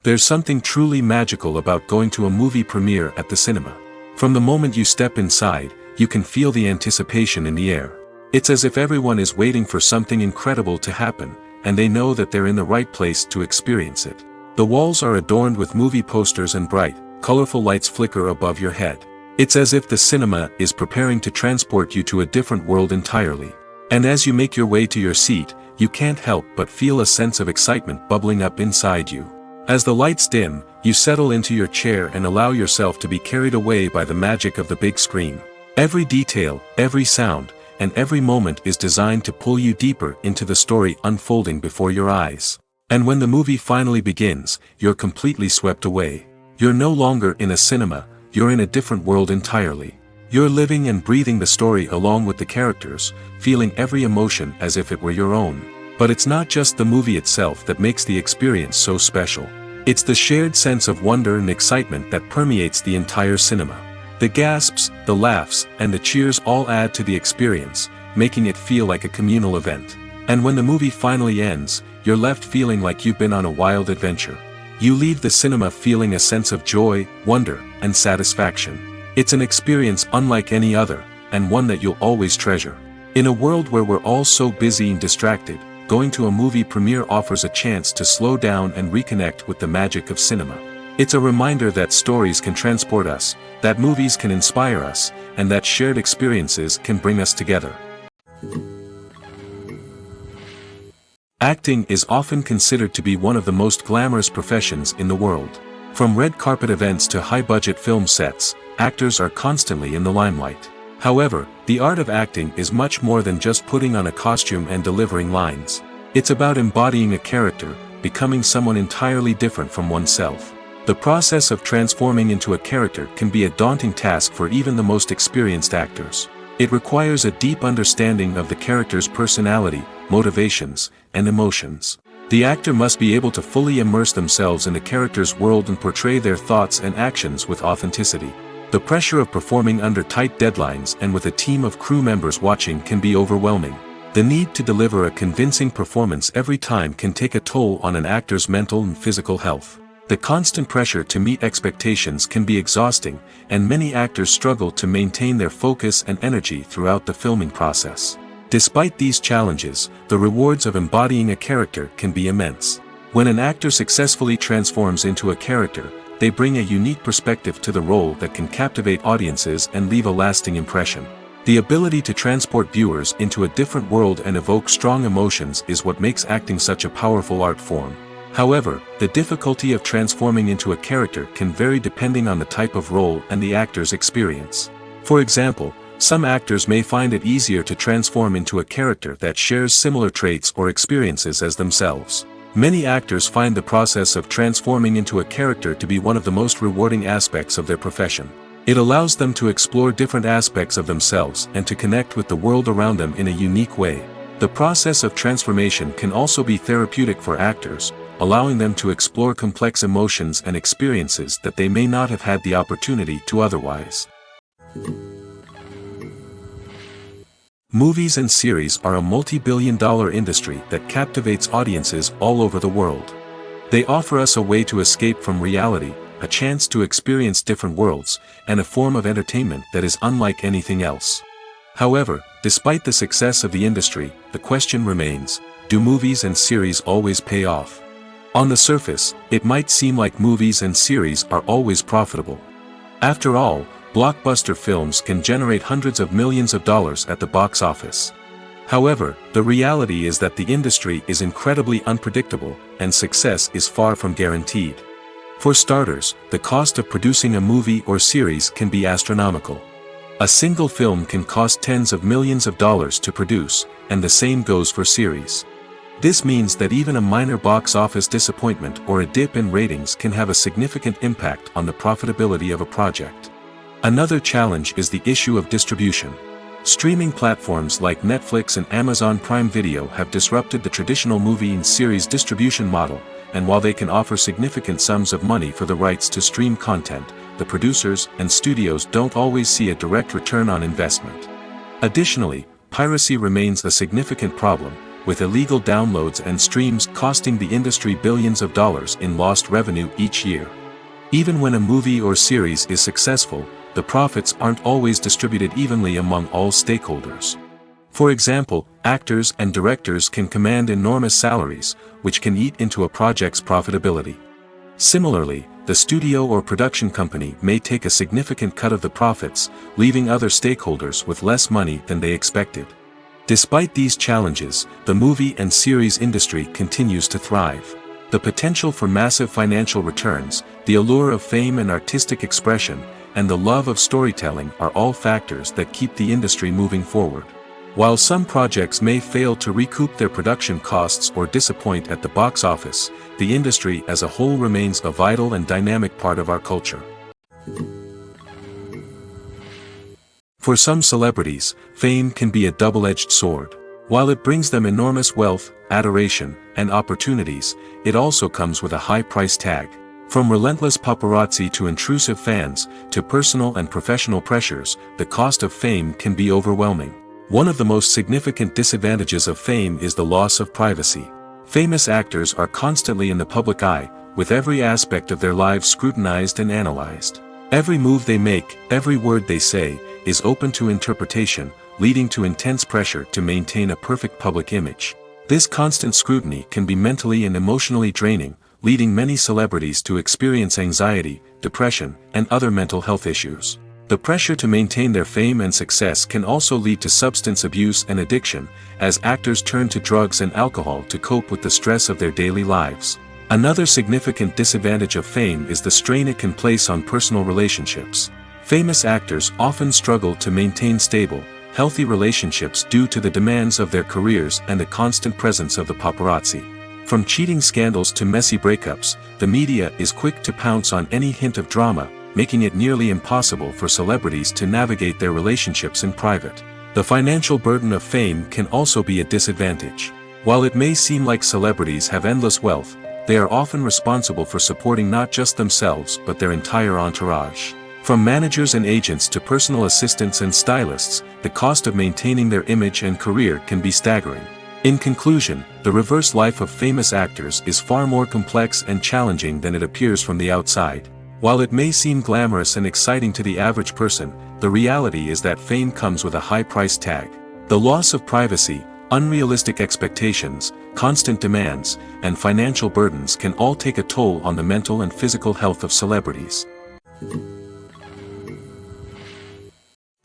There's something truly magical about going to a movie premiere at the cinema. From the moment you step inside, you can feel the anticipation in the air. It's as if everyone is waiting for something incredible to happen, and they know that they're in the right place to experience it. The walls are adorned with movie posters and bright, colorful lights flicker above your head. It's as if the cinema is preparing to transport you to a different world entirely. And as you make your way to your seat, you can't help but feel a sense of excitement bubbling up inside you. As the lights dim, you settle into your chair and allow yourself to be carried away by the magic of the big screen. Every detail, every sound, and every moment is designed to pull you deeper into the story unfolding before your eyes. And when the movie finally begins, you're completely swept away. You're no longer in a cinema, you're in a different world entirely. You're living and breathing the story along with the characters, feeling every emotion as if it were your own. But it's not just the movie itself that makes the experience so special. It's the shared sense of wonder and excitement that permeates the entire cinema. The gasps, the laughs, and the cheers all add to the experience, making it feel like a communal event. And when the movie finally ends, you're left feeling like you've been on a wild adventure. You leave the cinema feeling a sense of joy, wonder, and satisfaction. It's an experience unlike any other, and one that you'll always treasure. In a world where we're all so busy and distracted, going to a movie premiere offers a chance to slow down and reconnect with the magic of cinema. It's a reminder that stories can transport us, that movies can inspire us, and that shared experiences can bring us together. Acting is often considered to be one of the most glamorous professions in the world. From red carpet events to high-budget film sets, actors are constantly in the limelight. However, the art of acting is much more than just putting on a costume and delivering lines. It's about embodying a character, becoming someone entirely different from oneself. The process of transforming into a character can be a daunting task for even the most experienced actors. It requires a deep understanding of the character's personality, motivations, and emotions. The actor must be able to fully immerse themselves in the character's world and portray their thoughts and actions with authenticity. The pressure of performing under tight deadlines and with a team of crew members watching can be overwhelming. The need to deliver a convincing performance every time can take a toll on an actor's mental and physical health. The constant pressure to meet expectations can be exhausting, and many actors struggle to maintain their focus and energy throughout the filming process. Despite these challenges, the rewards of embodying a character can be immense. When an actor successfully transforms into a character, they bring a unique perspective to the role that can captivate audiences and leave a lasting impression. The ability to transport viewers into a different world and evoke strong emotions is what makes acting such a powerful art form. However, the difficulty of transforming into a character can vary depending on the type of role and the actor's experience. For example, some actors may find it easier to transform into a character that shares similar traits or experiences as themselves. Many actors find the process of transforming into a character to be one of the most rewarding aspects of their profession. It allows them to explore different aspects of themselves and to connect with the world around them in a unique way. The process of transformation can also be therapeutic for actors, allowing them to explore complex emotions and experiences that they may not have had the opportunity to otherwise. Movies and series are a multi-billion-dollar industry that captivates audiences all over the world. They offer us a way to escape from reality, a chance to experience different worlds, and a form of entertainment that is unlike anything else. However, despite the success of the industry, the question remains, do movies and series always pay off? On the surface, it might seem like movies and series are always profitable. After all, blockbuster films can generate hundreds of millions of dollars at the box office. However, the reality is that the industry is incredibly unpredictable, and success is far from guaranteed. For starters, the cost of producing a movie or series can be astronomical. A single film can cost tens of millions of dollars to produce, and the same goes for series. This means that even a minor box office disappointment or a dip in ratings can have a significant impact on the profitability of a project. Another challenge is the issue of distribution. Streaming platforms like Netflix and Amazon Prime Video have disrupted the traditional movie and series distribution model, and while they can offer significant sums of money for the rights to stream content, the producers and studios don't always see a direct return on investment. Additionally, piracy remains a significant problem, with illegal downloads and streams costing the industry billions of dollars in lost revenue each year. Even when a movie or series is successful, the profits aren't always distributed evenly among all stakeholders. For example, actors and directors can command enormous salaries, which can eat into a project's profitability. Similarly, the studio or production company may take a significant cut of the profits, leaving other stakeholders with less money than they expected. Despite these challenges, the movie and series industry continues to thrive. The potential for massive financial returns, the allure of fame and artistic expression, and the love of storytelling are all factors that keep the industry moving forward. While some projects may fail to recoup their production costs or disappoint at the box office, the industry as a whole remains a vital and dynamic part of our culture. For some celebrities, fame can be a double-edged sword. While it brings them enormous wealth, adoration, and opportunities, it also comes with a high price tag. From relentless paparazzi to intrusive fans, to personal and professional pressures, the cost of fame can be overwhelming. One of the most significant disadvantages of fame is the loss of privacy. Famous actors are constantly in the public eye, with every aspect of their lives scrutinized and analyzed. Every move they make, every word they say, is open to interpretation, leading to intense pressure to maintain a perfect public image. This constant scrutiny can be mentally and emotionally draining, leading many celebrities to experience anxiety, depression, and other mental health issues. The pressure to maintain their fame and success can also lead to substance abuse and addiction, as actors turn to drugs and alcohol to cope with the stress of their daily lives. Another significant disadvantage of fame is the strain it can place on personal relationships. Famous actors often struggle to maintain stable, healthy relationships due to the demands of their careers and the constant presence of the paparazzi. From cheating scandals to messy breakups, the media is quick to pounce on any hint of drama, making it nearly impossible for celebrities to navigate their relationships in private. The financial burden of fame can also be a disadvantage. While it may seem like celebrities have endless wealth, they are often responsible for supporting not just themselves but their entire entourage. From managers and agents to personal assistants and stylists, the cost of maintaining their image and career can be staggering. In conclusion, the reverse life of famous actors is far more complex and challenging than it appears from the outside. While it may seem glamorous and exciting to the average person, the reality is that fame comes with a high price tag. The loss of privacy, unrealistic expectations, constant demands, and financial burdens can all take a toll on the mental and physical health of celebrities.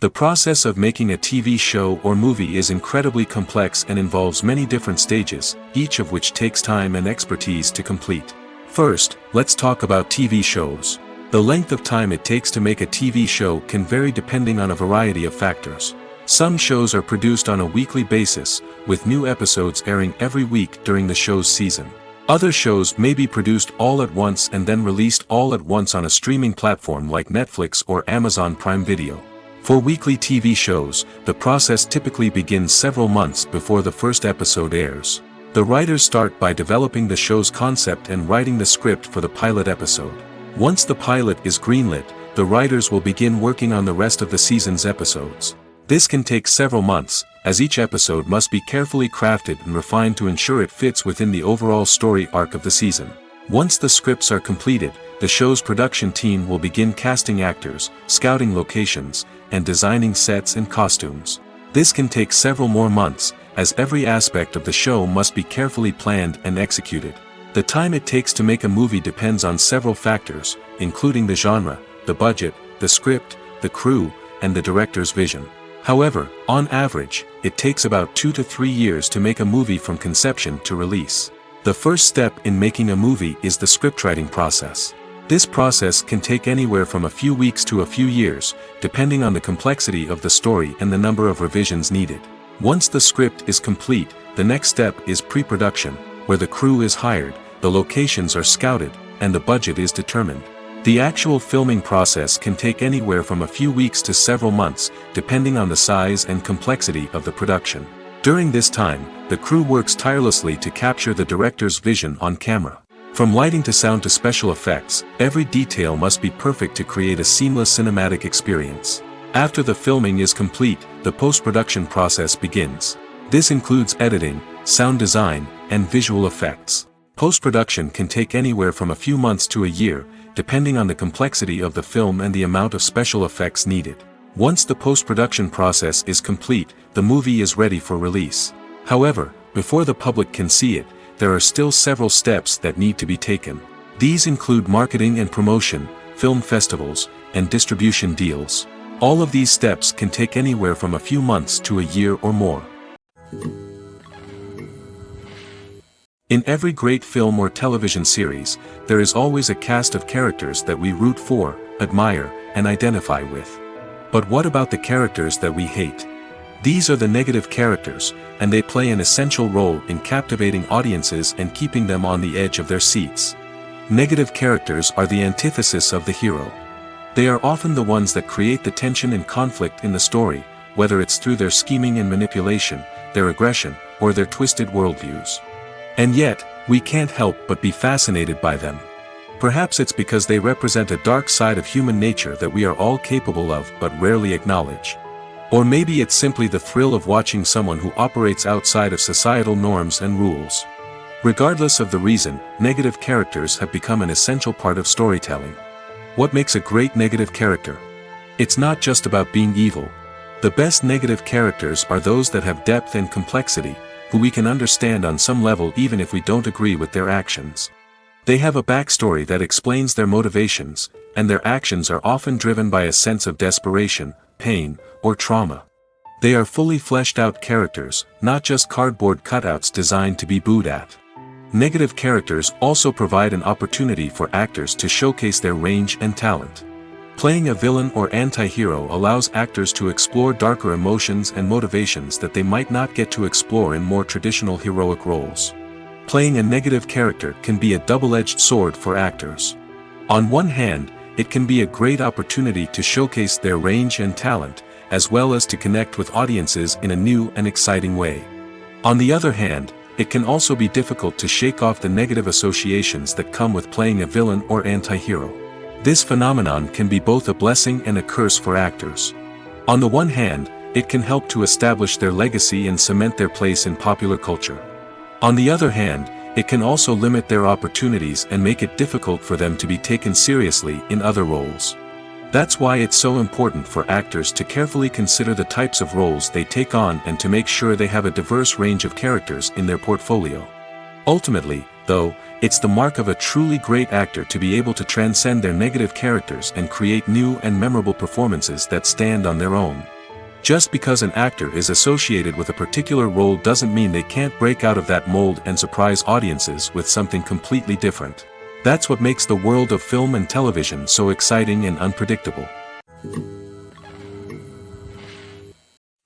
The process of making a TV show or movie is incredibly complex and involves many different stages, each of which takes time and expertise to complete. First, let's talk about TV shows. The length of time it takes to make a TV show can vary depending on a variety of factors. Some shows are produced on a weekly basis, with new episodes airing every week during the show's season. Other shows may be produced all at once and then released all at once on a streaming platform like Netflix or Amazon Prime Video. For weekly TV shows, the process typically begins several months before the first episode airs. The writers start by developing the show's concept and writing the script for the pilot episode. Once the pilot is greenlit, the writers will begin working on the rest of the season's episodes. This can take several months, as each episode must be carefully crafted and refined to ensure it fits within the overall story arc of the season. Once the scripts are completed, the show's production team will begin casting actors, scouting locations, and designing sets and costumes. This can take several more months, as every aspect of the show must be carefully planned and executed. The time it takes to make a movie depends on several factors, including the genre, the budget, the script, the crew, and the director's vision. However, on average, it takes about 2 to 3 years to make a movie from conception to release. The first step in making a movie is the scriptwriting process. This process can take anywhere from a few weeks to a few years, depending on the complexity of the story and the number of revisions needed. Once the script is complete, the next step is pre-production, where the crew is hired, the locations are scouted, and the budget is determined. The actual filming process can take anywhere from a few weeks to several months, depending on the size and complexity of the production. During this time, the crew works tirelessly to capture the director's vision on camera. From lighting to sound to special effects, every detail must be perfect to create a seamless cinematic experience. After the filming is complete, the post-production process begins. This includes editing, sound design, and visual effects. Post-production can take anywhere from a few months to a year, depending on the complexity of the film and the amount of special effects needed. Once the post-production process is complete, the movie is ready for release. However, before the public can see it, there are still several steps that need to be taken. These include marketing and promotion, film festivals, and distribution deals. All of these steps can take anywhere from a few months to a year or more. In every great film or television series, there is always a cast of characters that we root for, admire, and identify with. But what about the characters that we hate? These are the negative characters, and they play an essential role in captivating audiences and keeping them on the edge of their seats. Negative characters are the antithesis of the hero. They are often the ones that create the tension and conflict in the story, whether it's through their scheming and manipulation, their aggression, or their twisted worldviews. And yet, we can't help but be fascinated by them. Perhaps it's because they represent a dark side of human nature that we are all capable of but rarely acknowledge. Or maybe it's simply the thrill of watching someone who operates outside of societal norms and rules. Regardless of the reason, negative characters have become an essential part of storytelling. What makes a great negative character? It's not just about being evil. The best negative characters are those that have depth and complexity, who we can understand on some level even if we don't agree with their actions. They have a backstory that explains their motivations, and their actions are often driven by a sense of desperation, pain, or trauma. They are fully fleshed out characters, not just cardboard cutouts designed to be booed at. Negative characters also provide an opportunity for actors to showcase their range and talent. Playing a villain or anti-hero allows actors to explore darker emotions and motivations that they might not get to explore in more traditional heroic roles. Playing a negative character can be a double-edged sword for actors. On one hand, it can be a great opportunity to showcase their range and talent, as well as to connect with audiences in a new and exciting way. On the other hand, it can also be difficult to shake off the negative associations that come with playing a villain or anti-hero. This phenomenon can be both a blessing and a curse for actors. On the one hand, it can help to establish their legacy and cement their place in popular culture. On the other hand, it can also limit their opportunities and make it difficult for them to be taken seriously in other roles. That's why it's so important for actors to carefully consider the types of roles they take on and to make sure they have a diverse range of characters in their portfolio. Ultimately, though, it's the mark of a truly great actor to be able to transcend their negative characters and create new and memorable performances that stand on their own. Just because an actor is associated with a particular role doesn't mean they can't break out of that mold and surprise audiences with something completely different. That's what makes the world of film and television so exciting and unpredictable.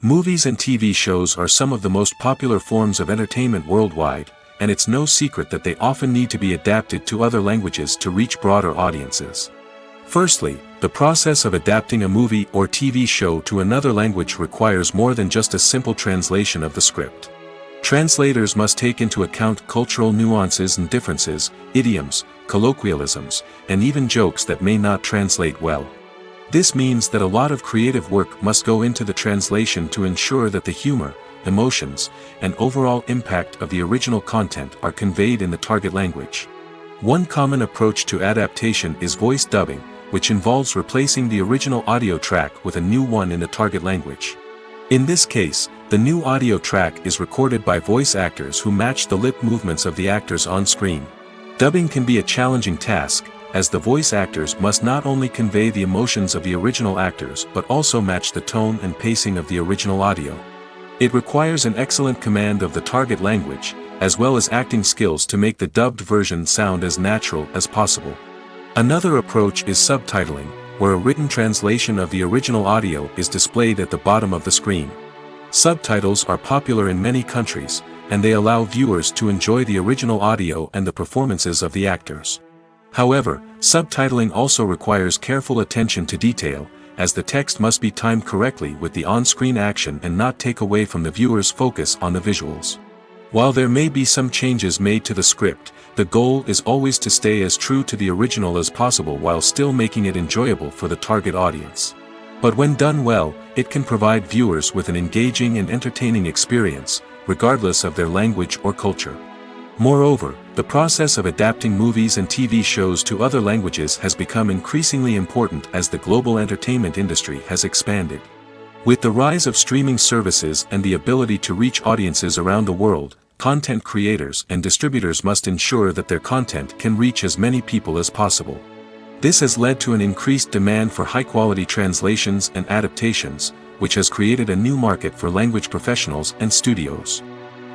Movies and TV shows are some of the most popular forms of entertainment worldwide, and it's no secret that they often need to be adapted to other languages to reach broader audiences. Firstly, the process of adapting a movie or TV show to another language requires more than just a simple translation of the script. Translators must take into account cultural nuances and differences, idioms, colloquialisms, and even jokes that may not translate well. This means that a lot of creative work must go into the translation to ensure that the humor, emotions, and overall impact of the original content are conveyed in the target language. One common approach to adaptation is voice dubbing, which involves replacing the original audio track with a new one in the target language. In this case, the new audio track is recorded by voice actors who match the lip movements of the actors on screen. Dubbing can be a challenging task, as the voice actors must not only convey the emotions of the original actors but also match the tone and pacing of the original audio. It requires an excellent command of the target language, as well as acting skills to make the dubbed version sound as natural as possible. Another approach is subtitling, where a written translation of the original audio is displayed at the bottom of the screen. Subtitles are popular in many countries, and they allow viewers to enjoy the original audio and the performances of the actors. However, subtitling also requires careful attention to detail, as the text must be timed correctly with the on-screen action and not take away from the viewer's focus on the visuals. While there may be some changes made to the script, the goal is always to stay as true to the original as possible while still making it enjoyable for the target audience. But when done well, it can provide viewers with an engaging and entertaining experience, regardless of their language or culture. Moreover, the process of adapting movies and TV shows to other languages has become increasingly important as the global entertainment industry has expanded. With the rise of streaming services and the ability to reach audiences around the world, content creators and distributors must ensure that their content can reach as many people as possible. This has led to an increased demand for high-quality translations and adaptations, which has created a new market for language professionals and studios.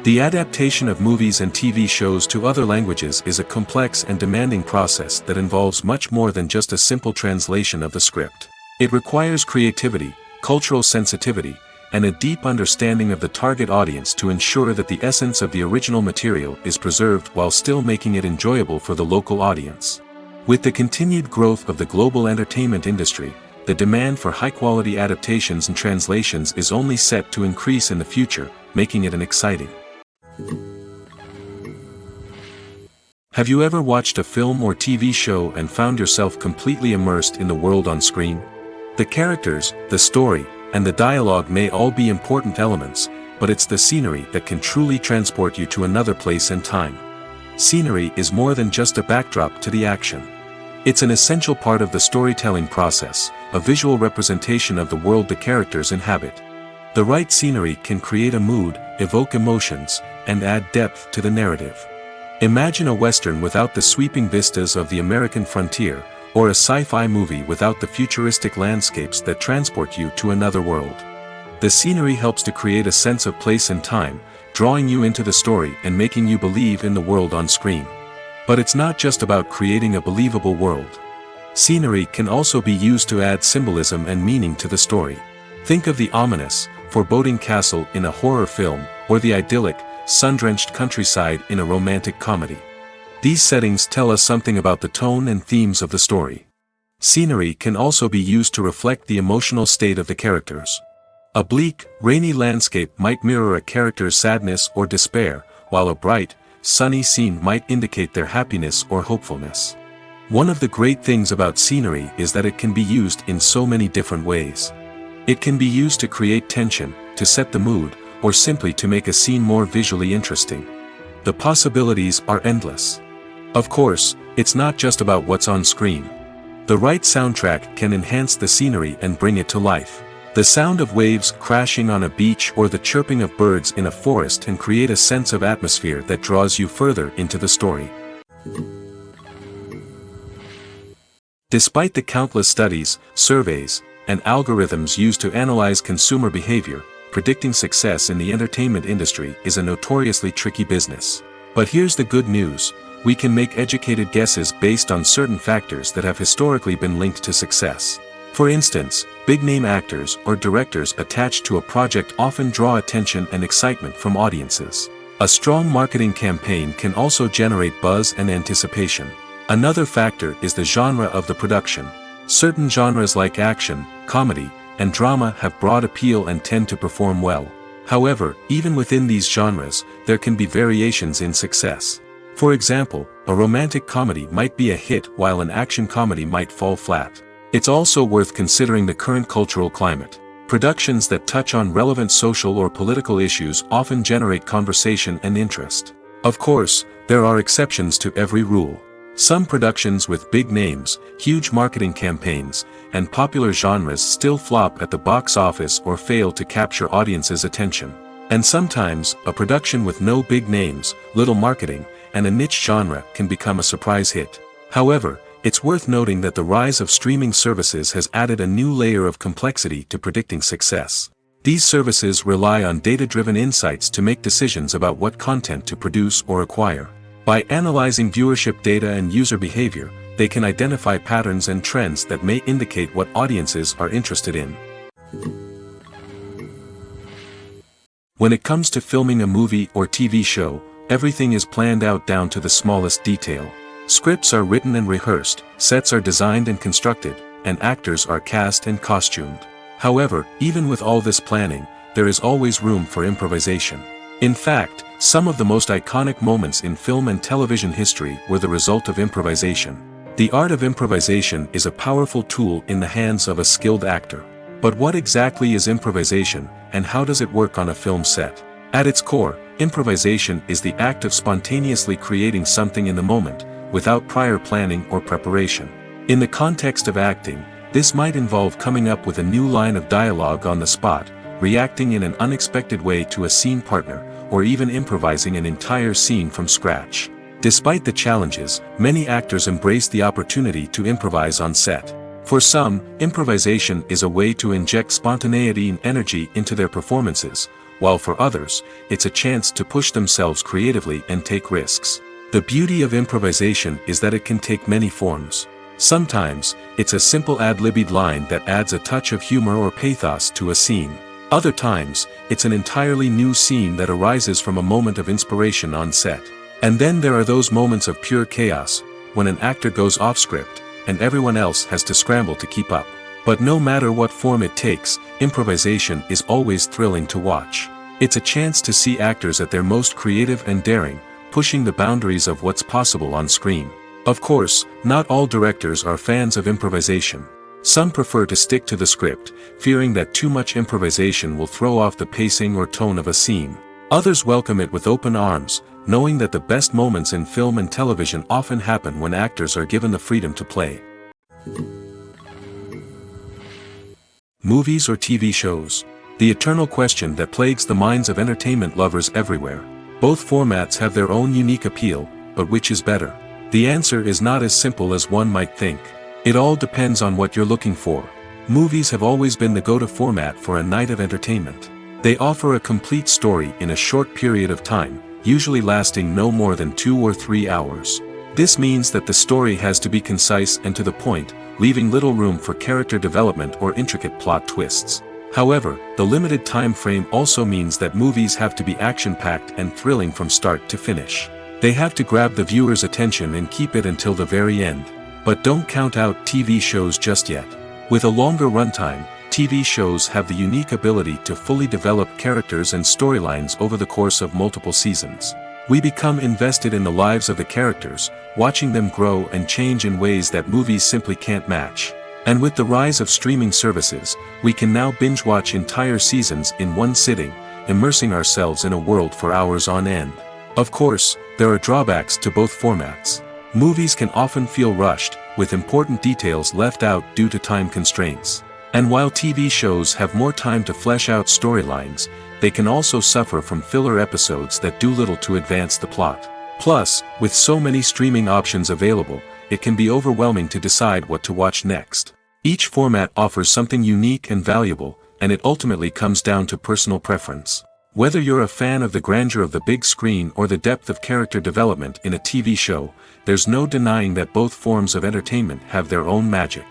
The adaptation of movies and TV shows to other languages is a complex and demanding process that involves much more than just a simple translation of the script. It requires creativity, cultural sensitivity, and a deep understanding of the target audience to ensure that the essence of the original material is preserved while still making it enjoyable for the local audience. With the continued growth of the global entertainment industry, the demand for high-quality adaptations and translations is only set to increase in the future, making it an exciting. Have you ever watched a film or TV show and found yourself completely immersed in the world on screen? The characters, the story, and the dialogue may all be important elements, but it's the scenery that can truly transport you to another place and time. Scenery is more than just a backdrop to the action. It's an essential part of the storytelling process, a visual representation of the world the characters inhabit. The right scenery can create a mood, evoke emotions, and add depth to the narrative. Imagine a western without the sweeping vistas of the American frontier, or a sci-fi movie without the futuristic landscapes that transport you to another world. The scenery helps to create a sense of place and time, drawing you into the story and making you believe in the world on screen. But it's not just about creating a believable world. Scenery can also be used to add symbolism and meaning to the story. Think of the ominous, foreboding castle in a horror film, or the idyllic, sun-drenched countryside in a romantic comedy. These settings tell us something about the tone and themes of the story. Scenery can also be used to reflect the emotional state of the characters. A bleak, rainy landscape might mirror a character's sadness or despair, while a bright, sunny scene might indicate their happiness or hopefulness. One of the great things about scenery is that it can be used in so many different ways. It can be used to create tension, to set the mood, or simply to make a scene more visually interesting. The possibilities are endless. Of course, it's not just about what's on screen. The right soundtrack can enhance the scenery and bring it to life. The sound of waves crashing on a beach or the chirping of birds in a forest can create a sense of atmosphere that draws you further into the story. Despite the countless studies, surveys, and algorithms used to analyze consumer behavior, predicting success in the entertainment industry is a notoriously tricky business. But here's the good news: we can make educated guesses based on certain factors that have historically been linked to success. For instance, big-name actors or directors attached to a project often draw attention and excitement from audiences. A strong marketing campaign can also generate buzz and anticipation. Another factor is the genre of the production. Certain genres like action, comedy, and drama have broad appeal and tend to perform well. However, even within these genres, there can be variations in success. For example, a romantic comedy might be a hit while an action comedy might fall flat. It's also worth considering the current cultural climate. Productions that touch on relevant social or political issues often generate conversation and interest. Of course, there are exceptions to every rule. Some productions with big names, huge marketing campaigns, and popular genres still flop at the box office or fail to capture audiences' attention. And sometimes, a production with no big names, little marketing, and a niche genre can become a surprise hit. However, it's worth noting that the rise of streaming services has added a new layer of complexity to predicting success. These services rely on data-driven insights to make decisions about what content to produce or acquire. By analyzing viewership data and user behavior, they can identify patterns and trends that may indicate what audiences are interested in. When it comes to filming a movie or TV show, everything is planned out down to the smallest detail. Scripts are written and rehearsed, sets are designed and constructed, and actors are cast and costumed. However, even with all this planning, there is always room for improvisation. In fact, some of the most iconic moments in film and television history were the result of improvisation. The art of improvisation is a powerful tool in the hands of a skilled actor. But what exactly is improvisation, and how does it work on a film set? At its core, improvisation is the act of spontaneously creating something in the moment, without prior planning or preparation. In the context of acting, this might involve coming up with a new line of dialogue on the spot, reacting in an unexpected way to a scene partner, or even improvising an entire scene from scratch. Despite the challenges, many actors embrace the opportunity to improvise on set. For some, improvisation is a way to inject spontaneity and energy into their performances, while for others, it's a chance to push themselves creatively and take risks. The beauty of improvisation is that it can take many forms. Sometimes, it's a simple ad-libbed line that adds a touch of humor or pathos to a scene. Other times, it's an entirely new scene that arises from a moment of inspiration on set. And then there are those moments of pure chaos, when an actor goes off script, and everyone else has to scramble to keep up. But no matter what form it takes, improvisation is always thrilling to watch. It's a chance to see actors at their most creative and daring, pushing the boundaries of what's possible on screen. Of course, not all directors are fans of improvisation. Some prefer to stick to the script, fearing that too much improvisation will throw off the pacing or tone of a scene. Others welcome it with open arms, knowing that the best moments in film and television often happen when actors are given the freedom to play. Movies or TV shows? The eternal question that plagues the minds of entertainment lovers everywhere. Both formats have their own unique appeal, but which is better? The answer is not as simple as one might think. It all depends on what you're looking for. Movies have always been the go-to format for a night of entertainment. They offer a complete story in a short period of time, usually lasting no more than 2 or 3 hours. This means that the story has to be concise and to the point, leaving little room for character development or intricate plot twists. However, the limited time frame also means that movies have to be action-packed and thrilling from start to finish. They have to grab the viewer's attention and keep it until the very end. But don't count out TV shows just yet. With a longer runtime, TV shows have the unique ability to fully develop characters and storylines over the course of multiple seasons. We become invested in the lives of the characters, watching them grow and change in ways that movies simply can't match. And with the rise of streaming services, we can now binge-watch entire seasons in one sitting, immersing ourselves in a world for hours on end. Of course, there are drawbacks to both formats. Movies can often feel rushed, with important details left out due to time constraints. And while TV shows have more time to flesh out storylines, they can also suffer from filler episodes that do little to advance the plot. Plus, with so many streaming options available, it can be overwhelming to decide what to watch next. Each format offers something unique and valuable, and it ultimately comes down to personal preference. Whether you're a fan of the grandeur of the big screen or the depth of character development in a TV show, there's no denying that both forms of entertainment have their own magic.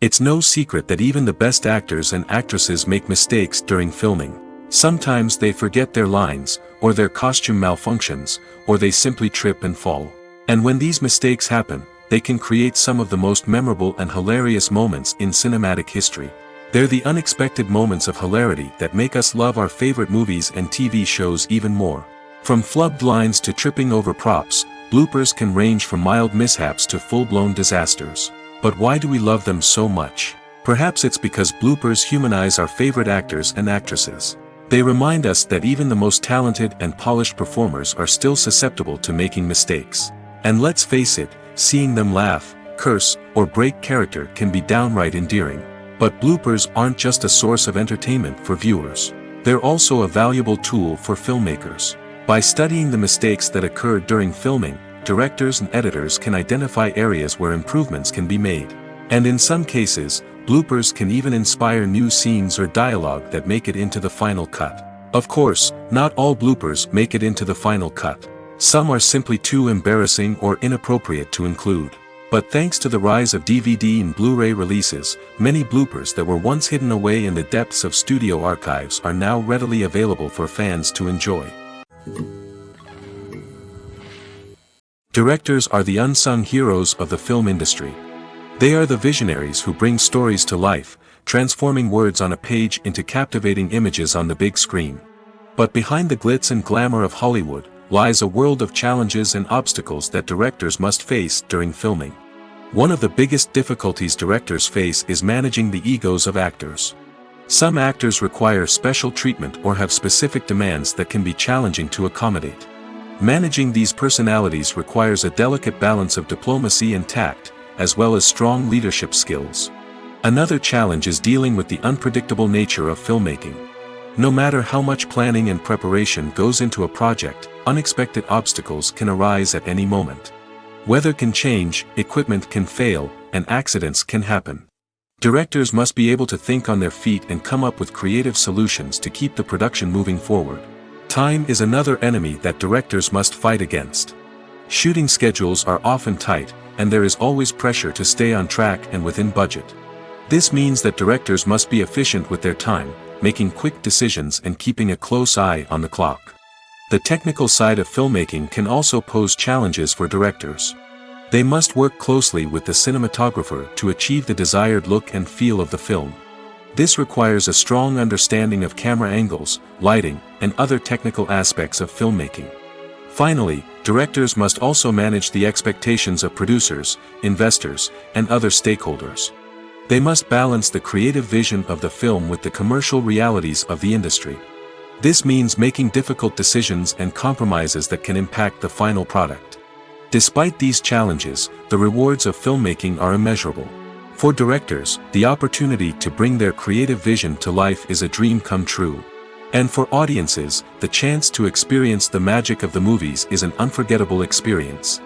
It's no secret that even the best actors and actresses make mistakes during filming. Sometimes they forget their lines, or their costume malfunctions, or they simply trip and fall. And when these mistakes happen, they can create some of the most memorable and hilarious moments in cinematic history. They're the unexpected moments of hilarity that make us love our favorite movies and TV shows even more. From flubbed lines to tripping over props, bloopers can range from mild mishaps to full-blown disasters. But why do we love them so much? Perhaps it's because bloopers humanize our favorite actors and actresses. They remind us that even the most talented and polished performers are still susceptible to making mistakes. And let's face it, seeing them laugh, curse, or break character can be downright endearing. But bloopers aren't just a source of entertainment for viewers. They're also a valuable tool for filmmakers. By studying the mistakes that occurred during filming, directors and editors can identify areas where improvements can be made. And in some cases, bloopers can even inspire new scenes or dialogue that make it into the final cut. Of course, not all bloopers make it into the final cut. Some are simply too embarrassing or inappropriate to include. But thanks to the rise of DVD and Blu-ray releases, many bloopers that were once hidden away in the depths of studio archives are now readily available for fans to enjoy. Directors are the unsung heroes of the film industry. They are the visionaries who bring stories to life, transforming words on a page into captivating images on the big screen. But behind the glitz and glamour of Hollywood, lies a world of challenges and obstacles that directors must face during filming. One of the biggest difficulties directors face is managing the egos of actors. Some actors require special treatment or have specific demands that can be challenging to accommodate. Managing these personalities requires a delicate balance of diplomacy and tact, as well as strong leadership skills. Another challenge is dealing with the unpredictable nature of filmmaking. No matter how much planning and preparation goes into a project, unexpected obstacles can arise at any moment. Weather can change, equipment can fail, and accidents can happen. Directors must be able to think on their feet and come up with creative solutions to keep the production moving forward. Time is another enemy that directors must fight against. Shooting schedules are often tight, and there is always pressure to stay on track and within budget. This means that directors must be efficient with their time, making quick decisions and keeping a close eye on the clock. The technical side of filmmaking can also pose challenges for directors. They must work closely with the cinematographer to achieve the desired look and feel of the film. This requires a strong understanding of camera angles, lighting, and other technical aspects of filmmaking. Finally, directors must also manage the expectations of producers, investors, and other stakeholders. They must balance the creative vision of the film with the commercial realities of the industry. This means making difficult decisions and compromises that can impact the final product. Despite these challenges, the rewards of filmmaking are immeasurable. For directors, the opportunity to bring their creative vision to life is a dream come true. And for audiences, the chance to experience the magic of the movies is an unforgettable experience.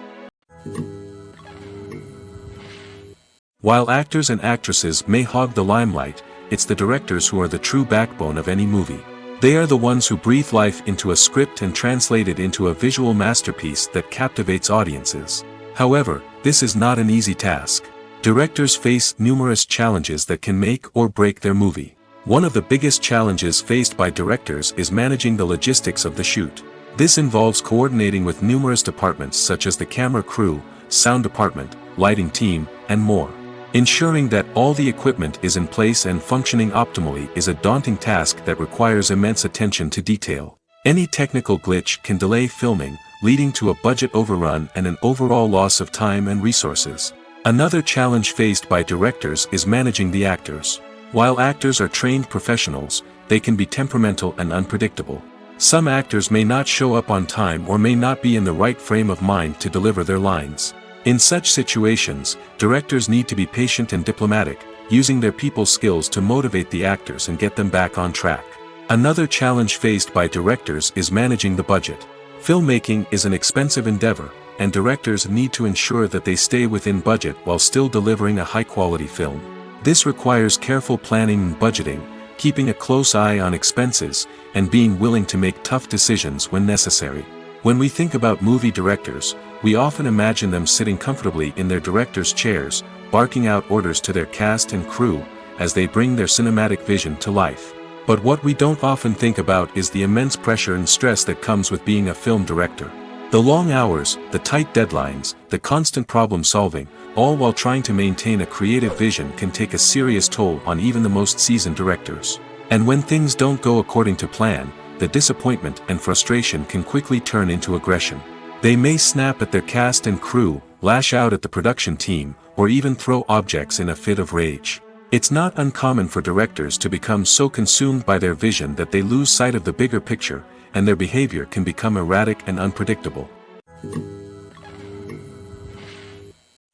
While actors and actresses may hog the limelight, it's the directors who are the true backbone of any movie. They are the ones who breathe life into a script and translate it into a visual masterpiece that captivates audiences. However, this is not an easy task. Directors face numerous challenges that can make or break their movie. One of the biggest challenges faced by directors is managing the logistics of the shoot. This involves coordinating with numerous departments such as the camera crew, sound department, lighting team, and more. Ensuring that all the equipment is in place and functioning optimally is a daunting task that requires immense attention to detail. Any technical glitch can delay filming, leading to a budget overrun and an overall loss of time and resources. Another challenge faced by directors is managing the actors. While actors are trained professionals, they can be temperamental and unpredictable. Some actors may not show up on time or may not be in the right frame of mind to deliver their lines. In such situations, directors need to be patient and diplomatic, using their people skills to motivate the actors and get them back on track. Another challenge faced by directors is managing the budget. Filmmaking is an expensive endeavor, and directors need to ensure that they stay within budget while still delivering a high-quality film. This requires careful planning and budgeting, keeping a close eye on expenses, and being willing to make tough decisions when necessary. When we think about movie directors, we often imagine them sitting comfortably in their director's chairs, barking out orders to their cast and crew, as they bring their cinematic vision to life. But what we don't often think about is the immense pressure and stress that comes with being a film director. The long hours, the tight deadlines, the constant problem solving, all while trying to maintain a creative vision can take a serious toll on even the most seasoned directors. And when things don't go according to plan, the disappointment and frustration can quickly turn into aggression. They may snap at their cast and crew, lash out at the production team, or even throw objects in a fit of rage. It's not uncommon for directors to become so consumed by their vision that they lose sight of the bigger picture, and their behavior can become erratic and unpredictable.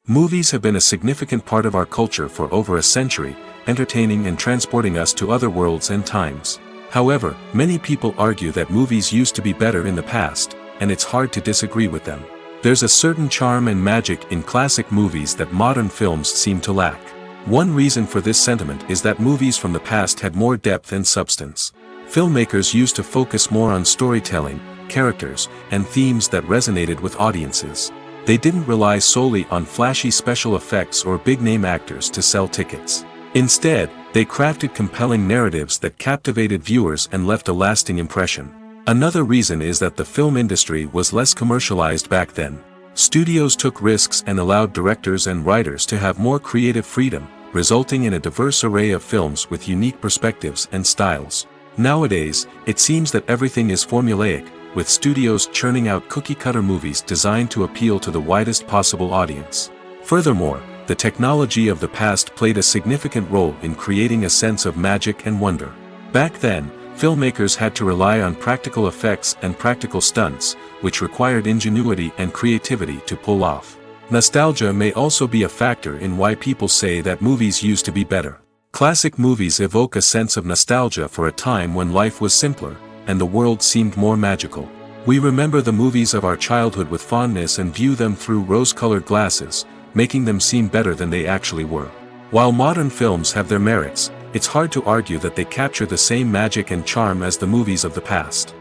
Movies have been a significant part of our culture for over a century, entertaining and transporting us to other worlds and times. However, many people argue that movies used to be better in the past, and it's hard to disagree with them. There's a certain charm and magic in classic movies that modern films seem to lack. One reason for this sentiment is that movies from the past had more depth and substance. Filmmakers used to focus more on storytelling, characters, and themes that resonated with audiences. They didn't rely solely on flashy special effects or big-name actors to sell tickets. Instead, they crafted compelling narratives that captivated viewers and left a lasting impression. Another reason is that the film industry was less commercialized back then. Studios took risks and allowed directors and writers to have more creative freedom, resulting in a diverse array of films with unique perspectives and styles. Nowadays, it seems that everything is formulaic, with studios churning out cookie-cutter movies designed to appeal to the widest possible audience. Furthermore, the technology of the past played a significant role in creating a sense of magic and wonder. Back then, filmmakers had to rely on practical effects and practical stunts, which required ingenuity and creativity to pull off. Nostalgia may also be a factor in why people say that movies used to be better. Classic movies evoke a sense of nostalgia for a time when life was simpler, and the world seemed more magical. We remember the movies of our childhood with fondness and view them through rose-colored glasses, making them seem better than they actually were. While modern films have their merits, it's hard to argue that they capture the same magic and charm as the movies of the past.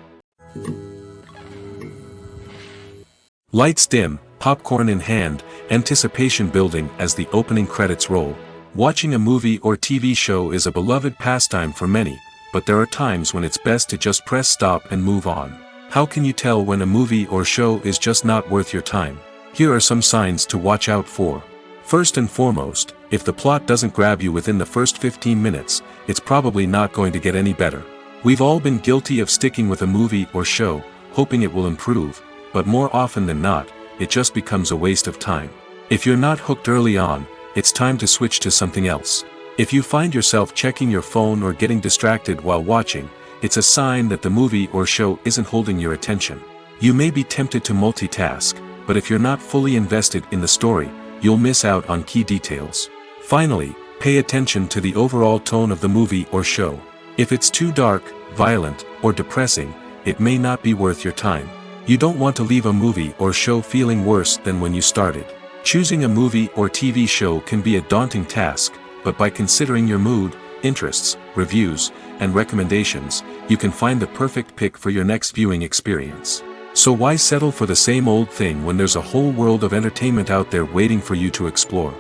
Lights dim, popcorn in hand, anticipation building as the opening credits roll. Watching a movie or TV show is a beloved pastime for many, but there are times when it's best to just press stop and move on. How can you tell when a movie or show is just not worth your time? Here are some signs to watch out for. First and foremost, if the plot doesn't grab you within the first 15 minutes, it's probably not going to get any better. We've all been guilty of sticking with a movie or show, hoping it will improve, but more often than not, it just becomes a waste of time. If you're not hooked early on, it's time to switch to something else. If you find yourself checking your phone or getting distracted while watching, it's a sign that the movie or show isn't holding your attention. You may be tempted to multitask, but if you're not fully invested in the story, you'll miss out on key details. Finally, pay attention to the overall tone of the movie or show. If it's too dark, violent, or depressing, it may not be worth your time. You don't want to leave a movie or show feeling worse than when you started. Choosing a movie or TV show can be a daunting task, but by considering your mood, interests, reviews, and recommendations, you can find the perfect pick for your next viewing experience. So why settle for the same old thing when there's a whole world of entertainment out there waiting for you to explore?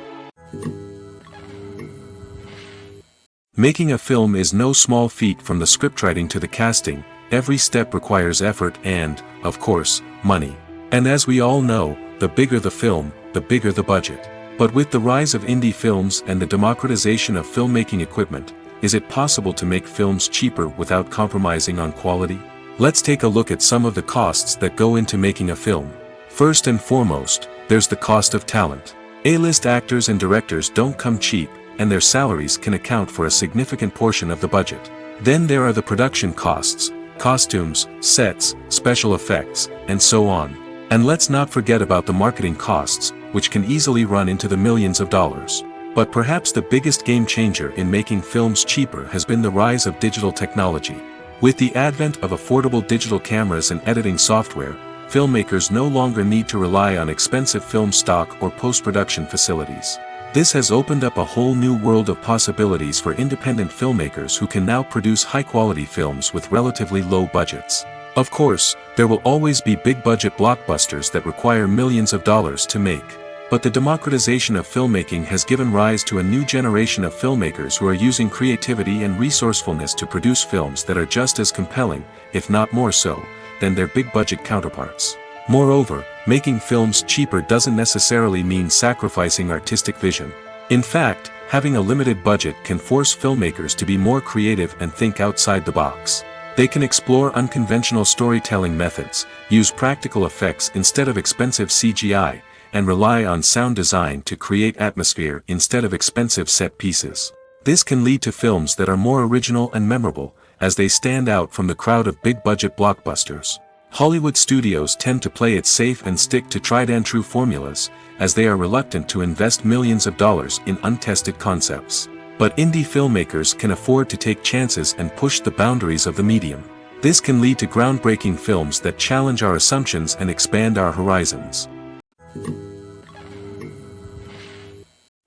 Making a film is no small feat. From the scriptwriting to the casting, every step requires effort and, of course, money. And as we all know, the bigger the film, the bigger the budget. But with the rise of indie films and the democratization of filmmaking equipment, is it possible to make films cheaper without compromising on quality? Let's take a look at some of the costs that go into making a film. First and foremost, there's the cost of talent. A-list actors and directors don't come cheap, and their salaries can account for a significant portion of the budget. Then there are the production costs, costumes, sets, special effects, and so on. And let's not forget about the marketing costs, which can easily run into the millions of dollars. But perhaps the biggest game changer in making films cheaper has been the rise of digital technology. With the advent of affordable digital cameras and editing software, filmmakers no longer need to rely on expensive film stock or post-production facilities. This has opened up a whole new world of possibilities for independent filmmakers who can now produce high-quality films with relatively low budgets. Of course, there will always be big-budget blockbusters that require millions of dollars to make. But the democratization of filmmaking has given rise to a new generation of filmmakers who are using creativity and resourcefulness to produce films that are just as compelling, if not more so, than their big-budget counterparts. Moreover, making films cheaper doesn't necessarily mean sacrificing artistic vision. In fact, having a limited budget can force filmmakers to be more creative and think outside the box. They can explore unconventional storytelling methods, use practical effects instead of expensive CGI, and rely on sound design to create atmosphere instead of expensive set pieces. This can lead to films that are more original and memorable, as they stand out from the crowd of big-budget blockbusters. Hollywood studios tend to play it safe and stick to tried-and-true formulas, as they are reluctant to invest millions of dollars in untested concepts. But indie filmmakers can afford to take chances and push the boundaries of the medium. This can lead to groundbreaking films that challenge our assumptions and expand our horizons.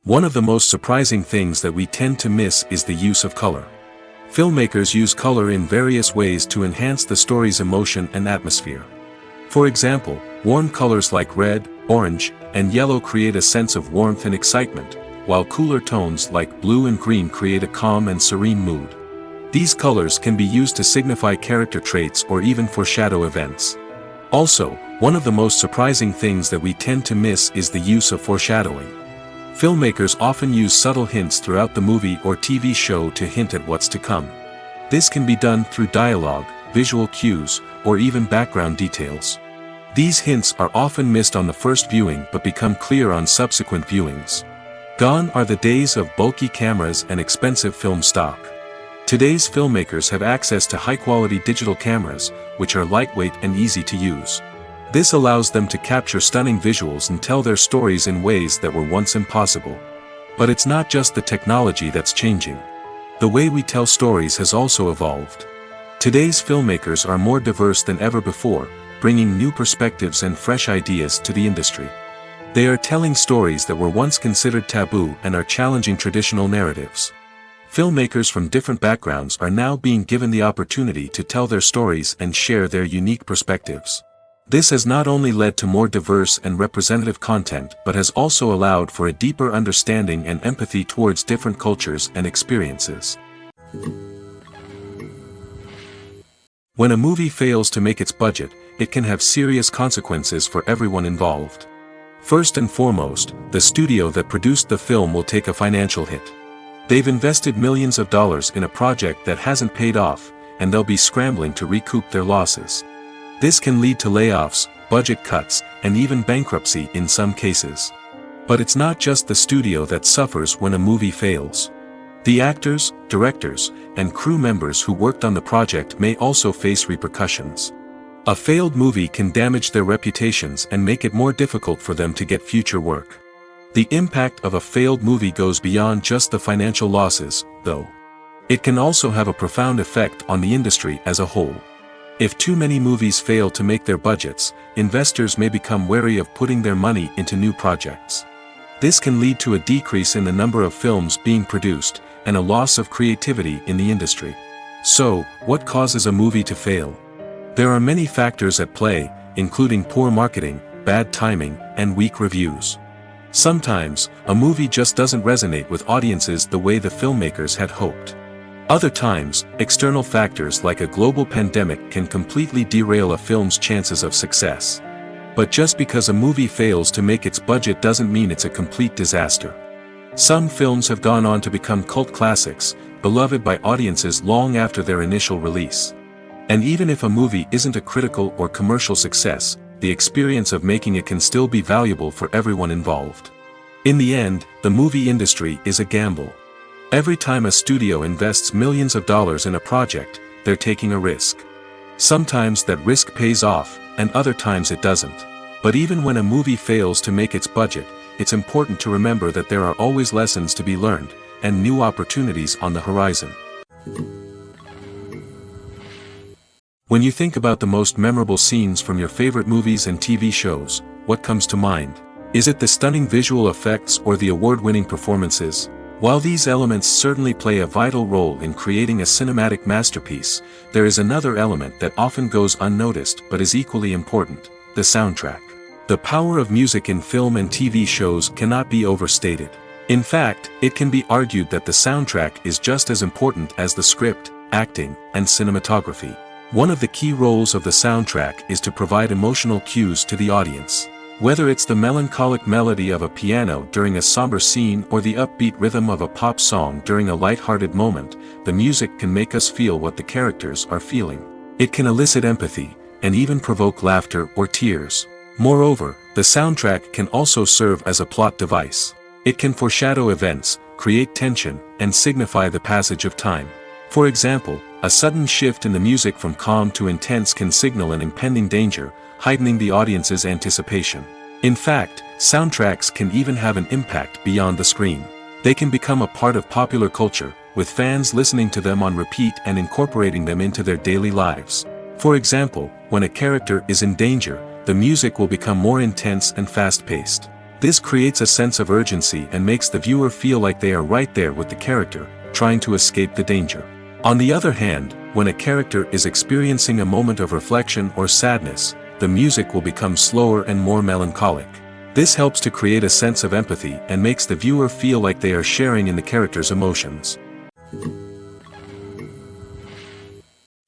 One of the most surprising things that we tend to miss is the use of color. Filmmakers use color in various ways to enhance the story's emotion and atmosphere. For example, warm colors like red, orange, and yellow create a sense of warmth and excitement, while cooler tones like blue and green create a calm and serene mood. These colors can be used to signify character traits or even foreshadow events. Also, one of the most surprising things that we tend to miss is the use of foreshadowing. Filmmakers often use subtle hints throughout the movie or TV show to hint at what's to come. This can be done through dialogue, visual cues, or even background details. These hints are often missed on the first viewing but become clear on subsequent viewings. Gone are the days of bulky cameras and expensive film stock. Today's filmmakers have access to high-quality digital cameras, which are lightweight and easy to use. This allows them to capture stunning visuals and tell their stories in ways that were once impossible. But it's not just the technology that's changing. The way we tell stories has also evolved. Today's filmmakers are more diverse than ever before, bringing new perspectives and fresh ideas to the industry. They are telling stories that were once considered taboo and are challenging traditional narratives. Filmmakers from different backgrounds are now being given the opportunity to tell their stories and share their unique perspectives. This has not only led to more diverse and representative content but has also allowed for a deeper understanding and empathy towards different cultures and experiences. When a movie fails to make its budget, it can have serious consequences for everyone involved. First and foremost, the studio that produced the film will take a financial hit. They've invested millions of dollars in a project that hasn't paid off, and they'll be scrambling to recoup their losses. This can lead to layoffs, budget cuts, and even bankruptcy in some cases. But it's not just the studio that suffers when a movie fails. The actors, directors, and crew members who worked on the project may also face repercussions. A failed movie can damage their reputations and make it more difficult for them to get future work. The impact of a failed movie goes beyond just the financial losses, though. It can also have a profound effect on the industry as a whole. If too many movies fail to make their budgets, investors may become wary of putting their money into new projects. This can lead to a decrease in the number of films being produced, and a loss of creativity in the industry. So, what causes a movie to fail? There are many factors at play, including poor marketing, bad timing, and weak reviews. Sometimes, a movie just doesn't resonate with audiences the way the filmmakers had hoped. Other times, external factors like a global pandemic can completely derail a film's chances of success. But just because a movie fails to make its budget doesn't mean it's a complete disaster. Some films have gone on to become cult classics, beloved by audiences long after their initial release. And even if a movie isn't a critical or commercial success, the experience of making it can still be valuable for everyone involved. In the end, the movie industry is a gamble. Every time a studio invests millions of dollars in a project, they're taking a risk. Sometimes that risk pays off, and other times it doesn't. But even when a movie fails to make its budget, it's important to remember that there are always lessons to be learned, and new opportunities on the horizon. When you think about the most memorable scenes from your favorite movies and TV shows, what comes to mind? Is it the stunning visual effects or the award-winning performances? While these elements certainly play a vital role in creating a cinematic masterpiece, there is another element that often goes unnoticed but is equally important: the soundtrack. The power of music in film and TV shows cannot be overstated. In fact, it can be argued that the soundtrack is just as important as the script, acting, and cinematography. One of the key roles of the soundtrack is to provide emotional cues to the audience. Whether it's the melancholic melody of a piano during a somber scene or the upbeat rhythm of a pop song during a light-hearted moment, the music can make us feel what the characters are feeling. It can elicit empathy, and even provoke laughter or tears. Moreover, the soundtrack can also serve as a plot device. It can foreshadow events, create tension, and signify the passage of time. For example, a sudden shift in the music from calm to intense can signal an impending danger, heightening the audience's anticipation. In fact, soundtracks can even have an impact beyond the screen. They can become a part of popular culture, with fans listening to them on repeat and incorporating them into their daily lives. For example, when a character is in danger, the music will become more intense and fast-paced. This creates a sense of urgency and makes the viewer feel like they are right there with the character, trying to escape the danger. On the other hand, when a character is experiencing a moment of reflection or sadness, the music will become slower and more melancholic. This helps to create a sense of empathy and makes the viewer feel like they are sharing in the character's emotions.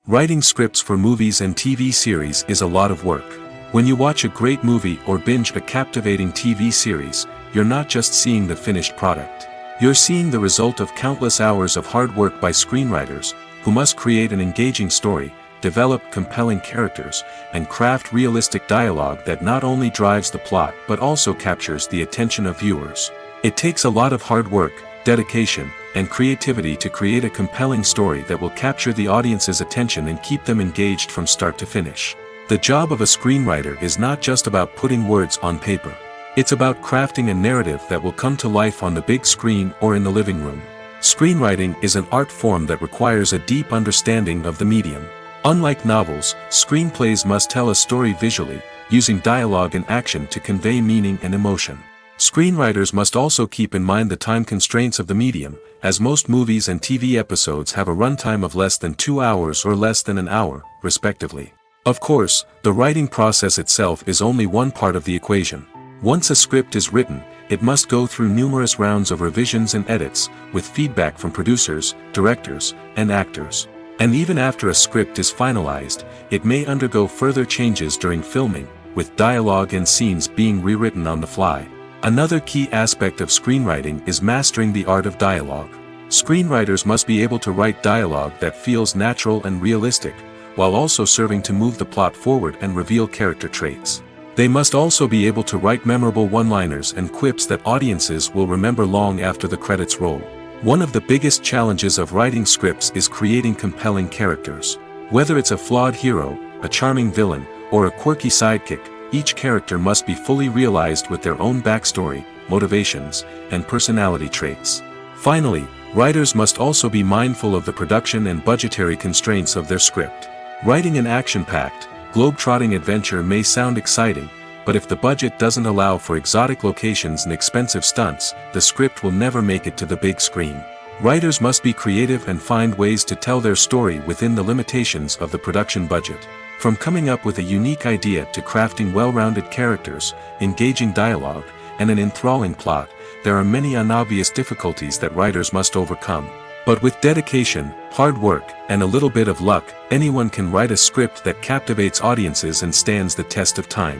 Writing scripts for movies and TV series is a lot of work. When you watch a great movie or binge a captivating TV series, you're not just seeing the finished product. You're seeing the result of countless hours of hard work by screenwriters, who must create an engaging story, develop compelling characters, and craft realistic dialogue that not only drives the plot but also captures the attention of viewers. It takes a lot of hard work, dedication, and creativity to create a compelling story that will capture the audience's attention and keep them engaged from start to finish. The job of a screenwriter is not just about putting words on paper. It's about crafting a narrative that will come to life on the big screen or in the living room. Screenwriting is an art form that requires a deep understanding of the medium. Unlike novels, screenplays must tell a story visually, using dialogue and action to convey meaning and emotion. Screenwriters must also keep in mind the time constraints of the medium, as most movies and TV episodes have a runtime of less than 2 hours or less than an hour, respectively. Of course, the writing process itself is only one part of the equation. Once a script is written, it must go through numerous rounds of revisions and edits, with feedback from producers, directors, and actors. And even after a script is finalized, it may undergo further changes during filming, with dialogue and scenes being rewritten on the fly. Another key aspect of screenwriting is mastering the art of dialogue. Screenwriters must be able to write dialogue that feels natural and realistic, while also serving to move the plot forward and reveal character traits. They must also be able to write memorable one-liners and quips that audiences will remember long after the credits roll. One of the biggest challenges of writing scripts is creating compelling characters. Whether it's a flawed hero, a charming villain, or a quirky sidekick, each character must be fully realized with their own backstory, motivations, and personality traits. Finally, Writers must also be mindful of the production and budgetary constraints of their script. Writing an action-packed, globe-trotting adventure may sound exciting, but if the budget doesn't allow for exotic locations and expensive stunts, the script will never make it to the big screen. Writers must be creative and find ways to tell their story within the limitations of the production budget. From coming up with a unique idea to crafting well-rounded characters, engaging dialogue, and an enthralling plot, there are many unobvious difficulties that writers must overcome. But with dedication, hard work, and a little bit of luck, anyone can write a script that captivates audiences and stands the test of time.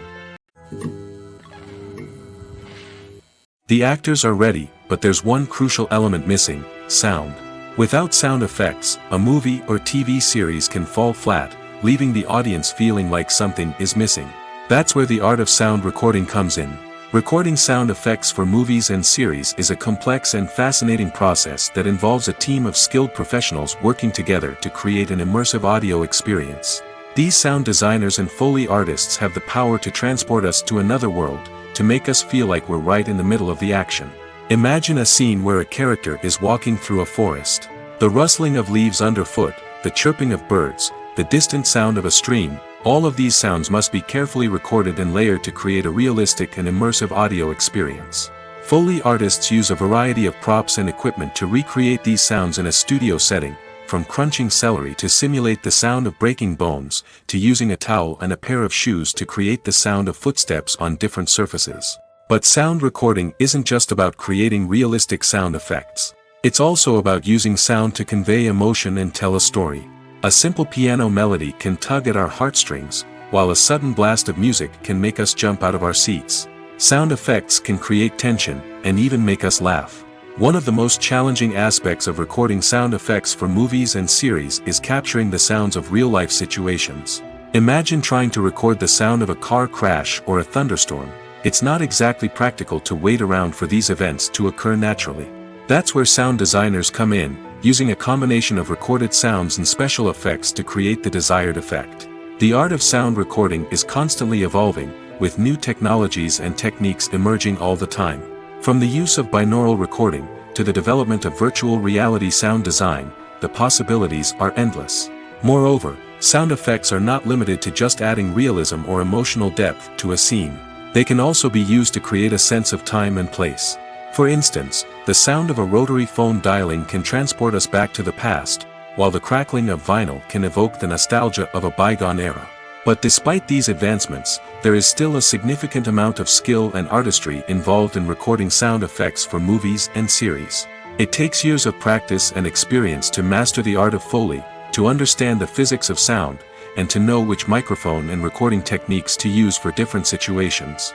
The actors are ready, but there's one crucial element missing: sound. Without sound effects, a movie or TV series can fall flat, leaving the audience feeling like something is missing. That's where the art of sound recording comes in. Recording sound effects for movies and series is a complex and fascinating process that involves a team of skilled professionals working together to create an immersive audio experience. These sound designers and Foley artists have the power to transport us to another world, to make us feel like we're right in the middle of the action. Imagine a scene where a character is walking through a forest. The rustling of leaves underfoot, the chirping of birds, the distant sound of a stream, all of these sounds must be carefully recorded and layered to create a realistic and immersive audio experience. Foley artists use a variety of props and equipment to recreate these sounds in a studio setting, from crunching celery to simulate the sound of breaking bones, to using a towel and a pair of shoes to create the sound of footsteps on different surfaces. But sound recording isn't just about creating realistic sound effects. It's also about using sound to convey emotion and tell a story. A simple piano melody can tug at our heartstrings, while a sudden blast of music can make us jump out of our seats. Sound effects can create tension, and even make us laugh. One of the most challenging aspects of recording sound effects for movies and series is capturing the sounds of real-life situations. Imagine trying to record the sound of a car crash or a thunderstorm. It's not exactly practical to wait around for these events to occur naturally. That's where sound designers come in, using a combination of recorded sounds and special effects to create the desired effect. The art of sound recording is constantly evolving, with new technologies and techniques emerging all the time. From the use of binaural recording, to the development of virtual reality sound design, the possibilities are endless. Moreover, sound effects are not limited to just adding realism or emotional depth to a scene. They can also be used to create a sense of time and place. For instance, the sound of a rotary phone dialing can transport us back to the past, while the crackling of vinyl can evoke the nostalgia of a bygone era. But despite these advancements, there is still a significant amount of skill and artistry involved in recording sound effects for movies and series. It takes years of practice and experience to master the art of Foley, to understand the physics of sound, and to know which microphone and recording techniques to use for different situations.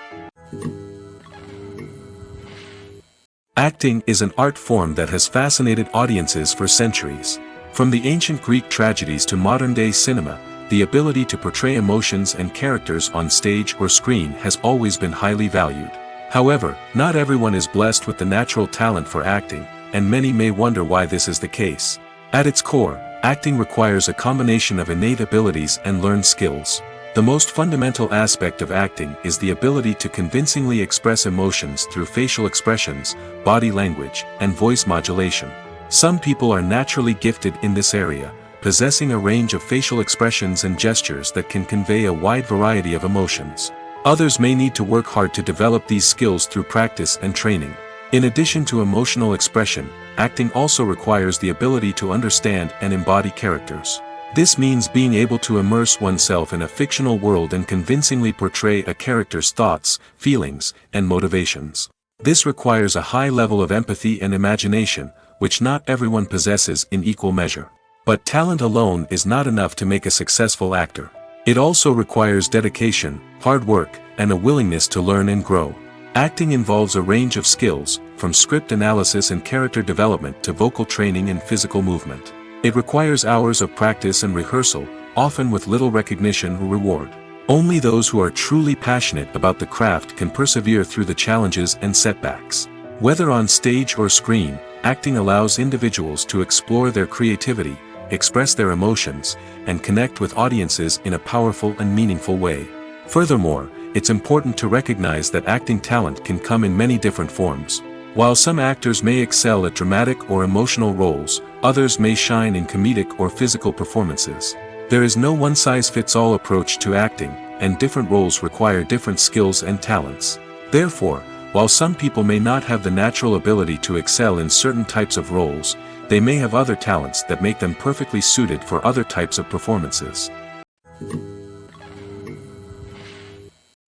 Acting is an art form that has fascinated audiences for centuries. From the ancient Greek tragedies to modern-day cinema, the ability to portray emotions and characters on stage or screen has always been highly valued. However, not everyone is blessed with the natural talent for acting, and many may wonder why this is the case. At its core, acting requires a combination of innate abilities and learned skills. The most fundamental aspect of acting is the ability to convincingly express emotions through facial expressions, body language, and voice modulation. Some people are naturally gifted in this area, possessing a range of facial expressions and gestures that can convey a wide variety of emotions. Others may need to work hard to develop these skills through practice and training. In addition to emotional expression, acting also requires the ability to understand and embody characters. This means being able to immerse oneself in a fictional world and convincingly portray a character's thoughts, feelings, and motivations. This requires a high level of empathy and imagination, which not everyone possesses in equal measure. But talent alone is not enough to make a successful actor. It also requires dedication, hard work, and a willingness to learn and grow. Acting involves a range of skills, from script analysis and character development to vocal training and physical movement. It requires hours of practice and rehearsal, often with little recognition or reward. Only those who are truly passionate about the craft can persevere through the challenges and setbacks. Whether on stage or screen, acting allows individuals to explore their creativity, express their emotions, and connect with audiences in a powerful and meaningful way. Furthermore, it's important to recognize that acting talent can come in many different forms. While some actors may excel at dramatic or emotional roles, others may shine in comedic or physical performances. There is no one-size-fits-all approach to acting, and different roles require different skills and talents. Therefore, while some people may not have the natural ability to excel in certain types of roles, they may have other talents that make them perfectly suited for other types of performances.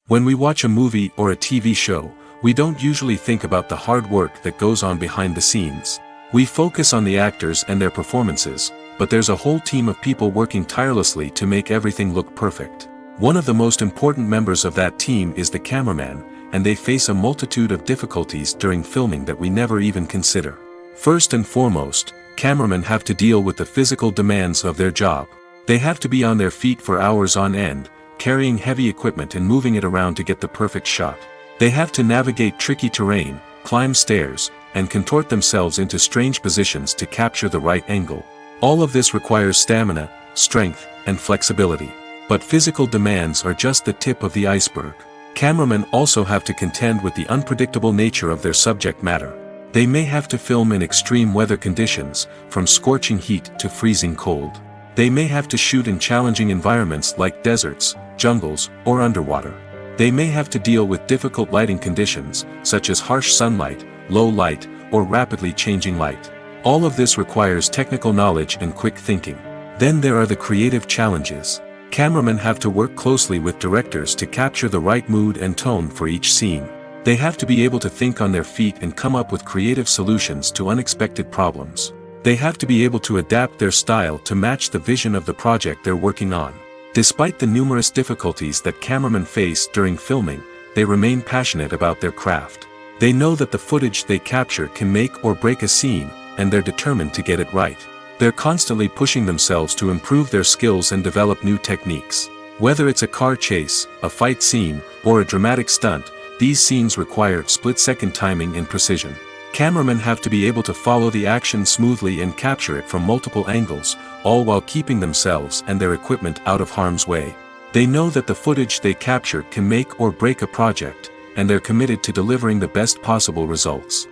When we watch a movie or a TV show, we don't usually think about the hard work that goes on behind the scenes. We focus on the actors and their performances, but there's a whole team of people working tirelessly to make everything look perfect. One of the most important members of that team is the cameraman, and they face a multitude of difficulties during filming that we never even consider. First and foremost, cameramen have to deal with the physical demands of their job. They have to be on their feet for hours on end, carrying heavy equipment and moving it around to get the perfect shot. They have to navigate tricky terrain, climb stairs, and contort themselves into strange positions to capture the right angle. All of this requires stamina, strength, and flexibility. But physical demands are just the tip of the iceberg. Cameramen also have to contend with the unpredictable nature of their subject matter. They may have to film in extreme weather conditions, from scorching heat to freezing cold. They may have to shoot in challenging environments like deserts, jungles, or underwater. They may have to deal with difficult lighting conditions, such as harsh sunlight, low light, or rapidly changing light. All of this requires technical knowledge and quick thinking. Then there are the creative challenges. Cameramen have to work closely with directors to capture the right mood and tone for each scene. They have to be able to think on their feet and come up with creative solutions to unexpected problems. They have to be able to adapt their style to match the vision of the project they're working on. Despite the numerous difficulties that cameramen face during filming, they remain passionate about their craft. They know that the footage they capture can make or break a scene, and they're determined to get it right. They're constantly pushing themselves to improve their skills and develop new techniques. Whether it's a car chase, a fight scene, or a dramatic stunt, these scenes require split-second timing and precision. Cameramen have to be able to follow the action smoothly and capture it from multiple angles, all while keeping themselves and their equipment out of harm's way. They know that the footage they capture can make or break a project, and they're committed to delivering the best possible results.